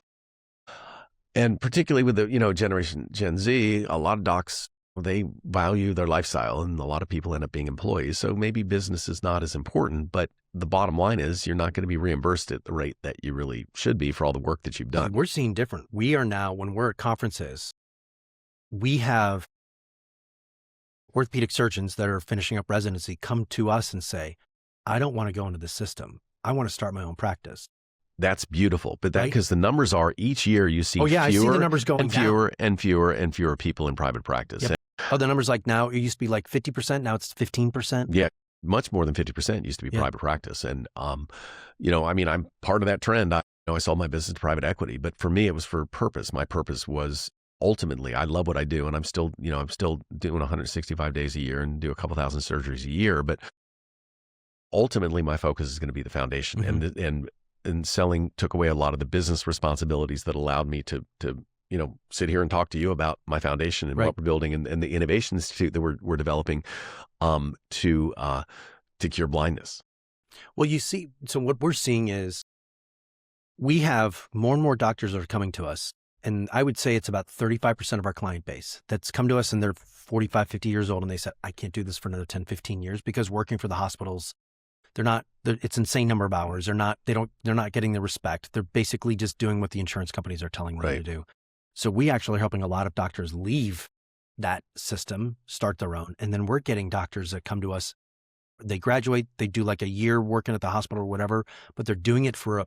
And particularly with the, generation Gen Z, a lot of docs, they value their lifestyle and a lot of people end up being employees. So maybe business is not as important, but the bottom line is you're not going to be reimbursed at the rate that you really should be for all the work that you've done. We're seeing different. We are now, when we're at conferences, we have orthopedic surgeons that are finishing up residency come to us and say, I don't want to go into the system. I want to start my own practice. That's beautiful. But because the numbers are each year you see fewer I see the numbers going and fewer and fewer and fewer people in private practice. Yep. The numbers now, it used to be like 50%. Now it's 15%. Yeah. Much more than 50% used to be private practice. And, I'm part of that trend. I sold my business to private equity, but for me, it was for purpose. My purpose was ultimately, I love what I do. And I'm still doing 165 days a year and do a couple thousand surgeries a year. But ultimately my focus is going to be the foundation. And and selling took away a lot of the business responsibilities that allowed me to sit here and talk to you about my foundation and Right. what we're building and the innovation institute that we're developing to cure blindness. Well, you see, so what we're seeing is we have more and more doctors that are coming to us. And I would say it's about 35% of our client base that's come to us and they're 45, 50 years old. And they said, I can't do this for another 10, 15 years because working for the hospitals, it's insane number of hours. They're not getting the respect. They're basically just doing what the insurance companies are telling them Right. to do. So we actually are helping a lot of doctors leave that system, start their own. And then we're getting doctors that come to us. They graduate, they do like a year working at the hospital or whatever, but they're doing it for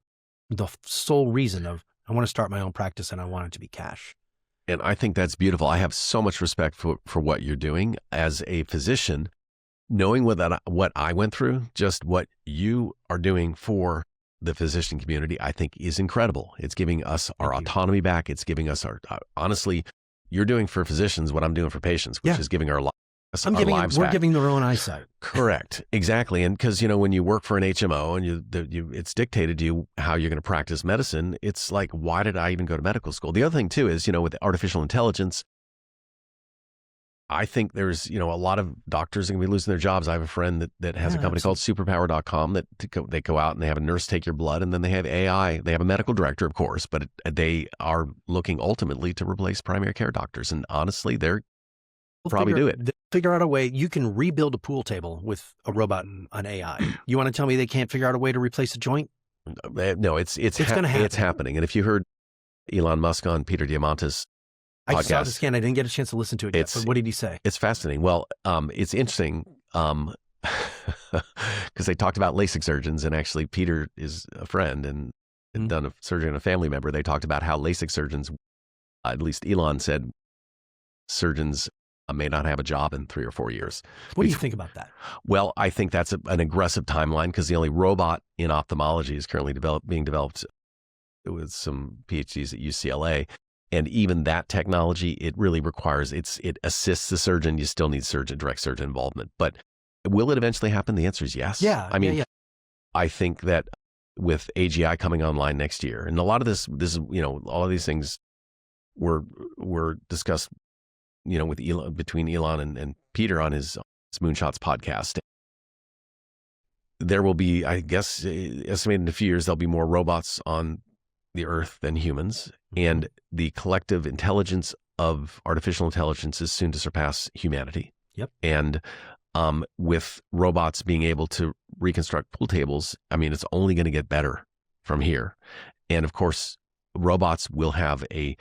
the sole reason of, I want to start my own practice and I want it to be cash. And I think that's beautiful. I have so much respect for what you're doing as a physician, knowing what I went through, just what you are doing for the physician community, I think is incredible. It's giving us our autonomy back. It's giving us honestly, you're doing for physicians what I'm doing for patients, which is giving our lives back. We're giving their own eyesight. Correct. Exactly. And because, when you work for an HMO and it's dictated to you how you're going to practice medicine, it's like, why did I even go to medical school? The other thing too is, with artificial intelligence, I think there's, a lot of doctors are going to be losing their jobs. I have a friend that has a company called superpower.com that they go out and they have a nurse take your blood, and then they have AI. They have a medical director, of course, but they are looking ultimately to replace primary care doctors. And honestly, they're probably do it. Figure out a way. You can rebuild a pool table with a robot and an AI. You want to tell me they can't figure out a way to replace a joint? No, it's going to happen. It's happening. And if you heard Elon Musk on Peter Diamandis' podcast, I saw the scan. I didn't get a chance to listen to it yet, but what did he say? It's fascinating. Well, it's interesting because they talked about LASIK surgeons, and actually Peter is a friend and had done a surgery on a family member. They talked about how LASIK surgeons, at least Elon said, surgeons may not have a job in 3 or 4 years. What do you think about that? Well, I think that's an aggressive timeline because the only robot in ophthalmology is currently being developed with some PhDs at UCLA. And even that technology, it really requires, it assists the surgeon. You still need direct surgeon involvement. But will it eventually happen? The answer is yes. Yeah. I mean, I think that with AGI coming online next year, and a lot of this is, all of these things were discussed, with Elon, between Elon and Peter on his Moonshots podcast. There will be, I guess, estimated in a few years, there'll be more robots on the earth than humans, and the collective intelligence of artificial intelligence is soon to surpass humanity. Yep. And with robots being able to reconstruct pool tables, I mean, it's only going to get better from here. And of course, robots will have a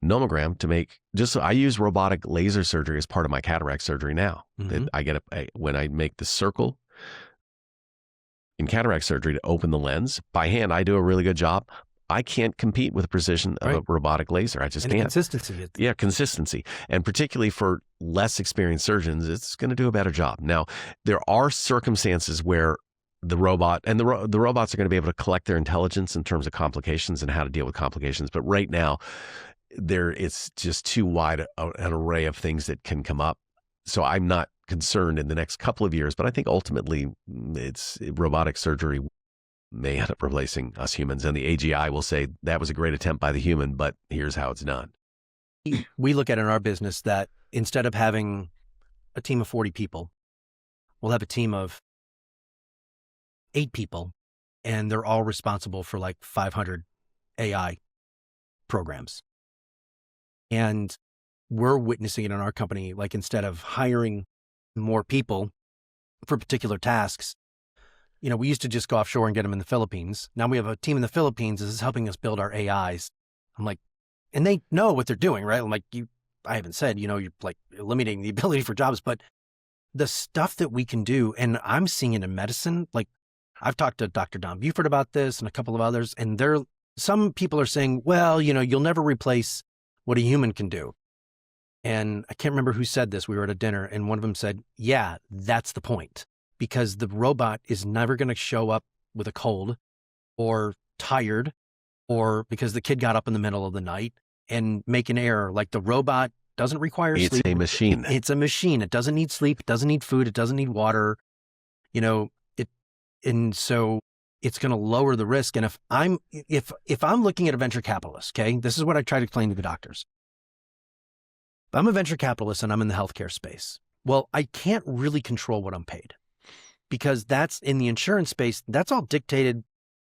nomogram to make. I use robotic laser surgery as part of my cataract surgery now. That I get when I make the circle in cataract surgery to open the lens by hand. I do a really good job. I can't compete with the precision of a robotic laser. I just can't. Consistency. Yeah, consistency. And particularly for less experienced surgeons, it's going to do a better job. Now, there are circumstances where the robot and the robots are going to be able to collect their intelligence in terms of complications and how to deal with complications. But right now, it's just too wide an array of things that can come up. So I'm not concerned in the next couple of years, but I think ultimately robotic surgery may end up replacing us humans, and the AGI will say that was a great attempt by the human, but here's how it's done. We look at in our business that instead of having a team of 40 people, we'll have a team of 8 people, and they're all responsible for like 500 AI programs. And we're witnessing it in our company, like instead of hiring more people for particular tasks, we used to just go offshore and get them in the Philippines. Now we have a team in the Philippines that is helping us build our AIs. I'm like, and they know what they're doing, right? I'm like, I haven't said, you're like eliminating the ability for jobs, but the stuff that we can do, and I'm seeing it in medicine. Like I've talked to Dr. Don Buford about this and a couple of others, and some people are saying, well, you'll never replace what a human can do. And I can't remember who said this. We were at a dinner and one of them said, yeah, that's the point. Because the robot is never going to show up with a cold or tired or because the kid got up in the middle of the night and make an error. Like the robot doesn't require sleep. It's a machine. It's a machine. It doesn't need sleep. It doesn't need food. It doesn't need water. And so it's going to lower the risk. And if I'm looking at a venture capitalist, okay, this is what I try to explain to the doctors. If I'm a venture capitalist and I'm in the healthcare space, well, I can't really control what I'm paid, because that's in the insurance space. That's all dictated.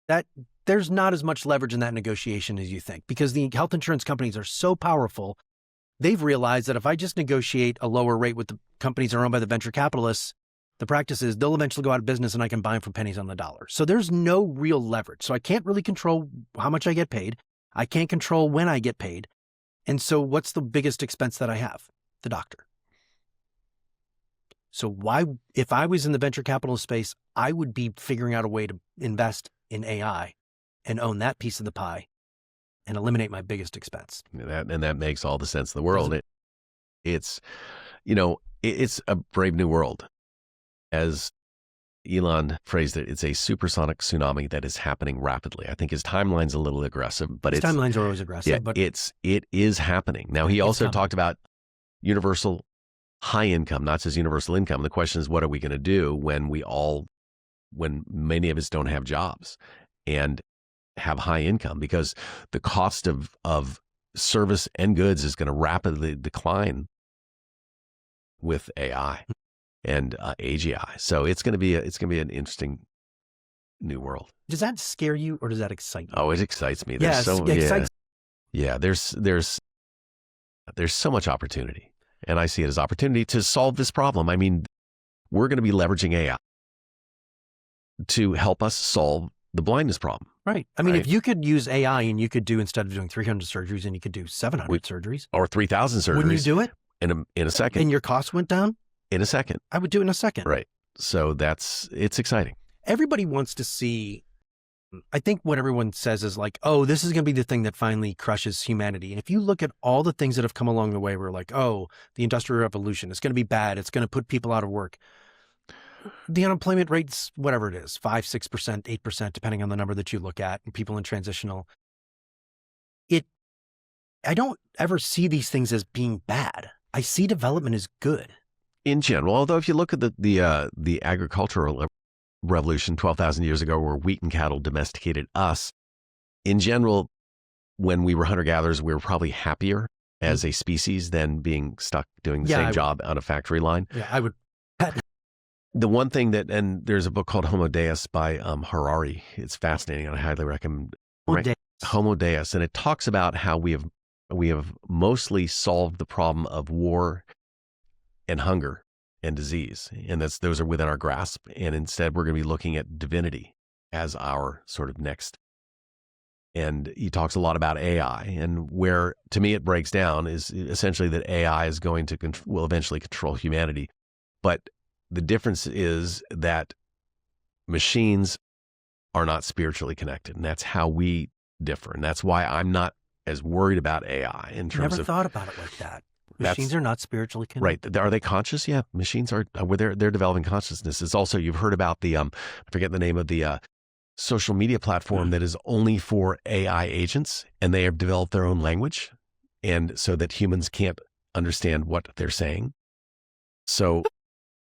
That there's not as much leverage in that negotiation as you think, because the health insurance companies are so powerful. They've realized that if I just negotiate a lower rate with the companies that are owned by the venture capitalists, the practice is they'll eventually go out of business and I can buy them for pennies on the dollar. So there's no real leverage. So I can't really control how much I get paid. I can't control when I get paid. And so what's the biggest expense that I have? The doctor. So why, if I was in the venture capital space, I would be figuring out a way to invest in AI and own that piece of the pie and eliminate my biggest expense. And that makes all the sense in the world. It's a brave new world. As Elon phrased it, it's a supersonic tsunami that is happening rapidly. I think his timeline's a little aggressive, but his timelines are always aggressive. Yeah, but it is happening. Now, he also talked about universal high income, not just universal income. The question is, what are we going to do when many of us don't have jobs and have high income? Because the cost of service and goods is going to rapidly decline with AI and AGI. So it's going to be an interesting new world. Does that scare you or does that excite you? Oh, it excites me. Yes, there's so much opportunity, and I see it as opportunity to solve this problem. I mean, we're going to be leveraging AI to help us solve the blindness problem. Right. I mean, if you could use AI and you could do, instead of doing 300 surgeries and you could do 700 surgeries or 3,000 surgeries, wouldn't you do it in a second? And your costs went down in a second. I would do it in a second. Right. So it's exciting. Everybody wants to see. I think what everyone says is like, oh, this is going to be the thing that finally crushes humanity. And if you look at all the things that have come along the way, we're like, oh, the Industrial Revolution, it's going to be bad. It's going to put people out of work. The unemployment rate's whatever it is, 5%, 6%, 8%, depending on the number that you look at, and people in transitional. I don't ever see these things as being bad. I see development as good. In general, although if you look at the agricultural revolution 12,000 years ago, where wheat and cattle domesticated us, in general, when we were hunter-gatherers, we were probably happier as a species than being stuck doing the same job on a factory line. Yeah, I would. The one thing and there's a book called Homo Deus by Harari. It's fascinating, and I highly recommend Homo Deus, and it talks about how we have mostly solved the problem of war and hunger and disease, and those are within our grasp. And instead, we're going to be looking at divinity as our sort of next. And he talks a lot about AI, and where to me it breaks down is essentially that AI is will eventually control humanity, but the difference is that machines are not spiritually connected, and that's how we differ, and that's why I'm not as worried about AI in terms of. Never thought about it like that. Machines are not spiritually connected. Right. Are they conscious? Yeah. Machines are, they're developing consciousness. It's also, you've heard about I forget the name of the social media platform that is only for AI agents, and they have developed their own language, and so that humans can't understand what they're saying. So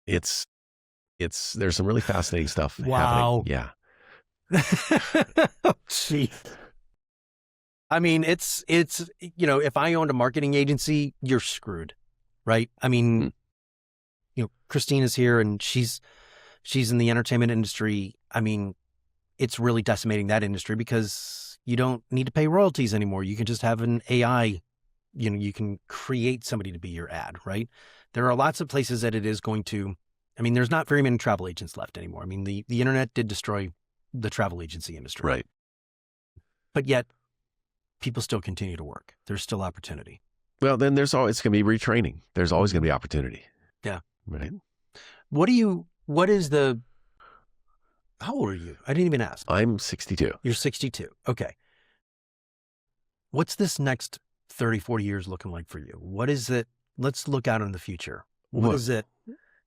there's some really fascinating stuff happening. Yeah. Gee. I mean, it's if I owned a marketing agency, you're screwed, right? I mean, Christina's here and she's in the entertainment industry. I mean, it's really decimating that industry because you don't need to pay royalties anymore. You can just have an AI, you can create somebody to be your ad, right? There are lots of places that it is going to, I mean, there's not very many travel agents left anymore. I mean, the internet did destroy the travel agency industry. Right. But yet people still continue to work. There's still opportunity. Well, then it's going to be retraining. There's always going to be opportunity. Yeah. Right. How old are you? I didn't even ask. I'm 62. You're 62. Okay. What's this next 30, 40 years looking like for you? What is it? Let's look out in the future. What is it?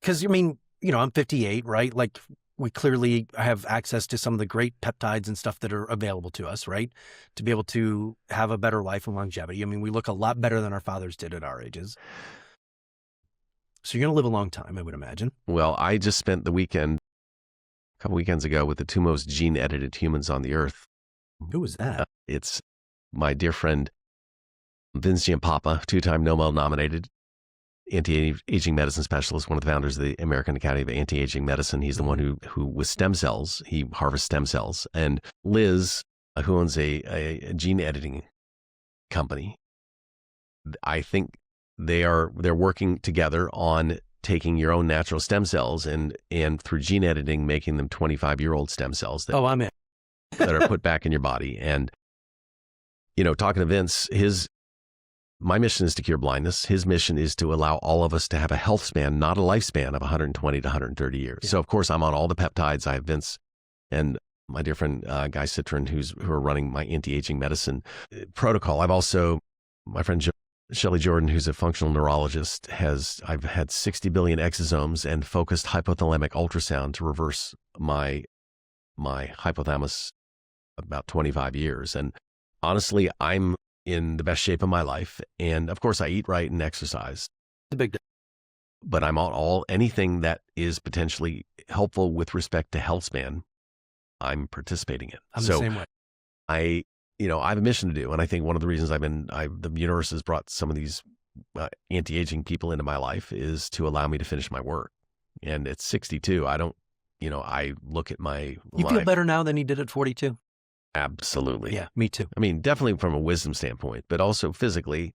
Because, I mean, I'm 58, right? Like, we clearly have access to some of the great peptides and stuff that are available to us, right? To be able to have a better life and longevity. I mean, we look a lot better than our fathers did at our ages. So you're going to live a long time, I would imagine. Well, I just spent the weekend couple weekends ago with the two most gene-edited humans on the earth. Who was that? It's my dear friend Vince Giampapa, two-time Nobel-nominated anti-aging medicine specialist, one of the founders of the American Academy of Anti-Aging Medicine. He's the one who with stem cells, he harvests stem cells. And Liz, who owns a gene editing company, I think they're working together on taking your own natural stem cells and through gene editing, making them 25-year-old stem cells that, I'm in. that are put back in your body. And, talking to Vince, my mission is to cure blindness. His mission is to allow all of us to have a health span, not a lifespan of 120 to 130 years. Yeah. So, of course, I'm on all the peptides. I have Vince and my dear friend Guy Citron, who are running my anti-aging medicine protocol. I've also, my friend Shelley Jordan, who's a functional neurologist, I've had 60 billion exosomes and focused hypothalamic ultrasound to reverse my hypothalamus about 25 years. And honestly, I'm in the best shape of my life. And of course, I eat right and exercise. The big, but I'm on anything that is potentially helpful with respect to health span, I'm participating in. I'm the same way. I have a mission to do. And I think one of the reasons the universe has brought some of these anti-aging people into my life is to allow me to finish my work. And at 62, I look at You feel better now than you did at 42? Absolutely. Yeah, me too. I mean, definitely from a wisdom standpoint, but also physically,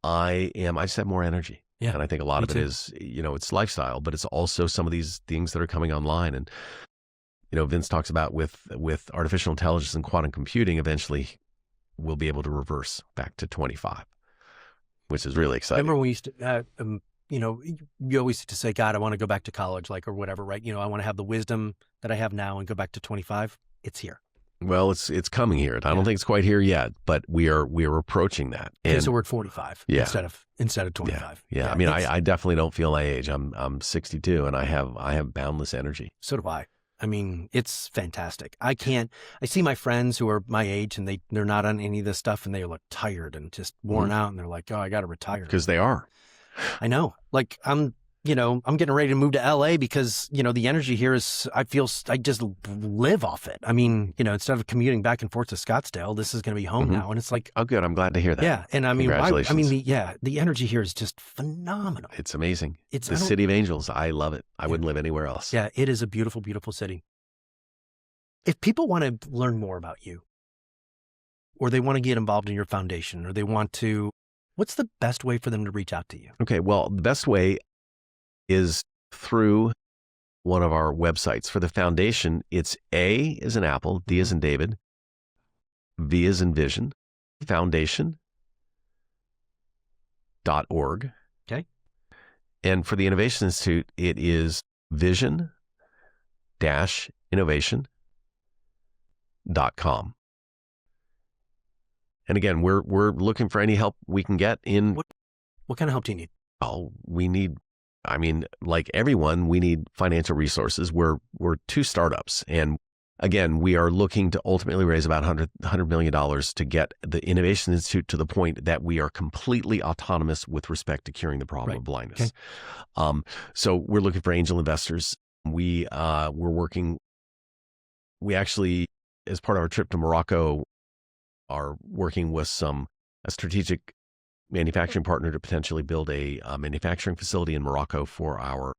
I just have more energy. Yeah. And I think a lot of it is, it's lifestyle, but it's also some of these things that are coming online. And, Vince talks about with artificial intelligence and quantum computing, eventually we'll be able to reverse back to 25, which is really exciting. Remember when we used to, you always used to say, God, I want to go back to college, or whatever, right? I want to have the wisdom that I have now and go back to 25. It's here. Well, it's coming here. I don't think it's quite here yet, but we are approaching that. Okay, so we're at 45 instead of 25. Yeah. I mean, I definitely don't feel my age. I'm 62 and I have boundless energy. So do I. I mean, it's fantastic. I see my friends who are my age and they're not on any of this stuff and they look tired and just worn out and they're like, oh, I got to retire. Because they are. I know. Like I'm getting ready to move to LA because, the energy here is, I just live off it. I mean, instead of commuting back and forth to Scottsdale, this is going to be home now. And it's like, oh, good. I'm glad to hear that. Yeah. And I mean, congratulations. the energy here is just phenomenal. It's amazing. It's the city of angels. I love it. I wouldn't live anywhere else. Yeah. It is a beautiful, beautiful city. If people want to learn more about you or they want to get involved in your foundation or they want to, what's the best way for them to reach out to you? Okay. Well, the best way is through one of our websites. For the foundation, it's A as in Apple, D as in David, V as in Vision, foundation.org. Okay. And for the Innovation Institute, it is vision-innovation.com. And again, we're looking for any help we can get in. What kind of help do you need? Oh, like everyone, we need financial resources. We're two startups. And again, we are looking to ultimately raise about $100 million to get the Innovation Institute to the point that we are completely autonomous with respect to curing the problem of blindness. Okay. So we're looking for angel investors. We actually, as part of our trip to Morocco, are working with a strategic manufacturing partner to potentially build a manufacturing facility in Morocco for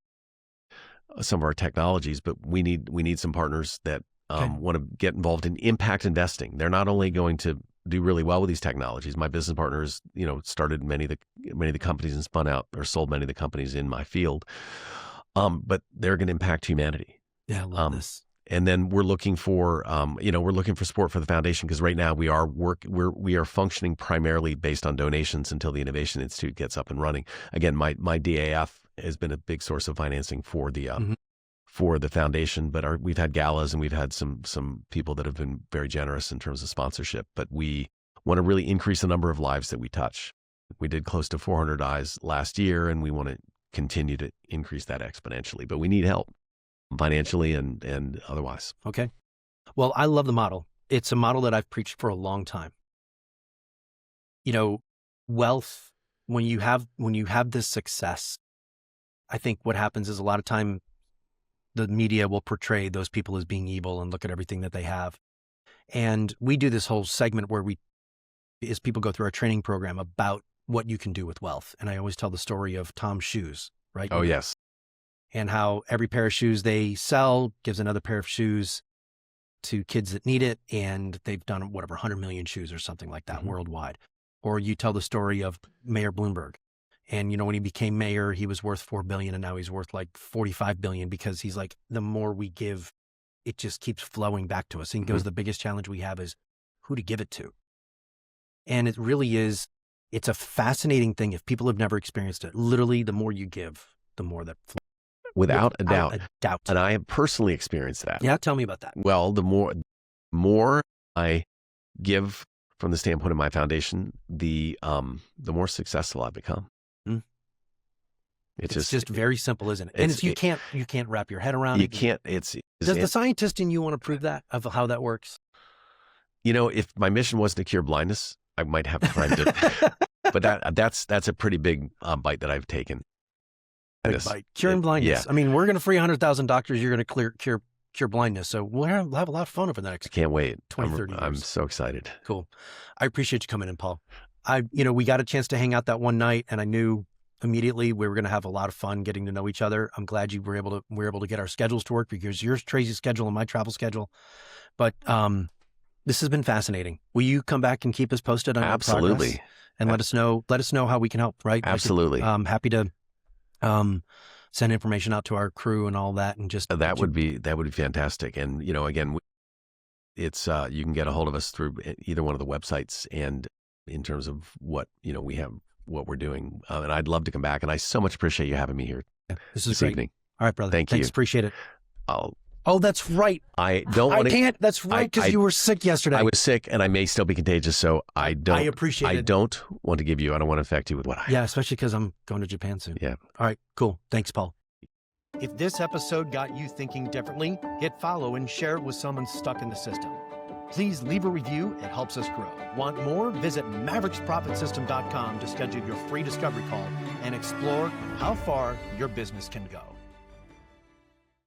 some of our technologies. But we need some partners that want to get involved in impact investing. They're not only going to do really well with these technologies. My business partners, started many of the companies and spun out or sold many of the companies in my field. But they're going to impact humanity. Yeah, I love this. And then we're looking for, support for the foundation because right now we are functioning primarily based on donations until the Innovation Institute gets up and running. Again, my DAF has been a big source of financing for the foundation, but we've had galas and we've had some people that have been very generous in terms of sponsorship. But we want to really increase the number of lives that we touch. We did close to 400 eyes last year, and we want to continue to increase that exponentially. But we need help. Financially and otherwise. Okay. Well, I love the model. It's a model that I've preached for a long time. Wealth, when you have this success, I think what happens is a lot of time the media will portray those people as being evil and look at everything that they have. And we do this whole segment where as people go through our training program about what you can do with wealth. And I always tell the story of Tom's shoes, right? Oh, yes. And how every pair of shoes they sell gives another pair of shoes to kids that need it. And they've done whatever, 100 million shoes or something like that worldwide. Or you tell the story of Mayor Bloomberg. And, when he became mayor, he was worth $4 billion and now he's worth like $45 billion because he's like, the more we give, it just keeps flowing back to us. And he goes, the biggest challenge we have is who to give it to. And it really is, it's a fascinating thing. If people have never experienced it, literally the more you give, the more that flows. Without a doubt. And I have personally experienced that. Yeah. Tell me about that. Well, the more I give from the standpoint of my foundation, the more successful I become. It's just very simple, isn't it? And you can't wrap your head around it. You can't. Does the scientist in you want to prove that, of how that works? If my mission wasn't to cure blindness, I might have time to. But that's a pretty big bite that I've taken. Big bite. Curing blindness. Yeah. I mean, we're going to free 100,000 doctors. You're going to cure blindness. So we'll have a lot of fun over the next. I can't wait. 20, 30 years. I'm so excited. Cool. I appreciate you coming in, Paul. We got a chance to hang out that one night, and I knew immediately we were going to have a lot of fun getting to know each other. I'm glad we were able to get our schedules to work, because yours crazy schedule and my travel schedule. But this has been fascinating. Will you come back and keep us posted on our progress? And let us know how we can help, right? Absolutely. I'm happy to send information out to our crew and all that, and just that would be fantastic. And again, it's you can get a hold of us through either one of the websites, and in terms of what we have, what we're doing, and I'd love to come back. And I so much appreciate you having me here. This is great. Evening. All right, brother. Thanks, you. Appreciate it. Oh, that's right. I don't want to. I can't. That's right, because you were sick yesterday. I was sick, and I may still be contagious, so I don't. I appreciate it. I don't want to give you. I don't want to infect you with what I. Yeah, especially because I'm going to Japan soon. Yeah. All right. Cool. Thanks, Paul. If this episode got you thinking differently, hit follow and share it with someone stuck in the system. Please leave a review. It helps us grow. Want more? Visit mavericksprofitsystem.com to schedule your free discovery call and explore how far your business can go.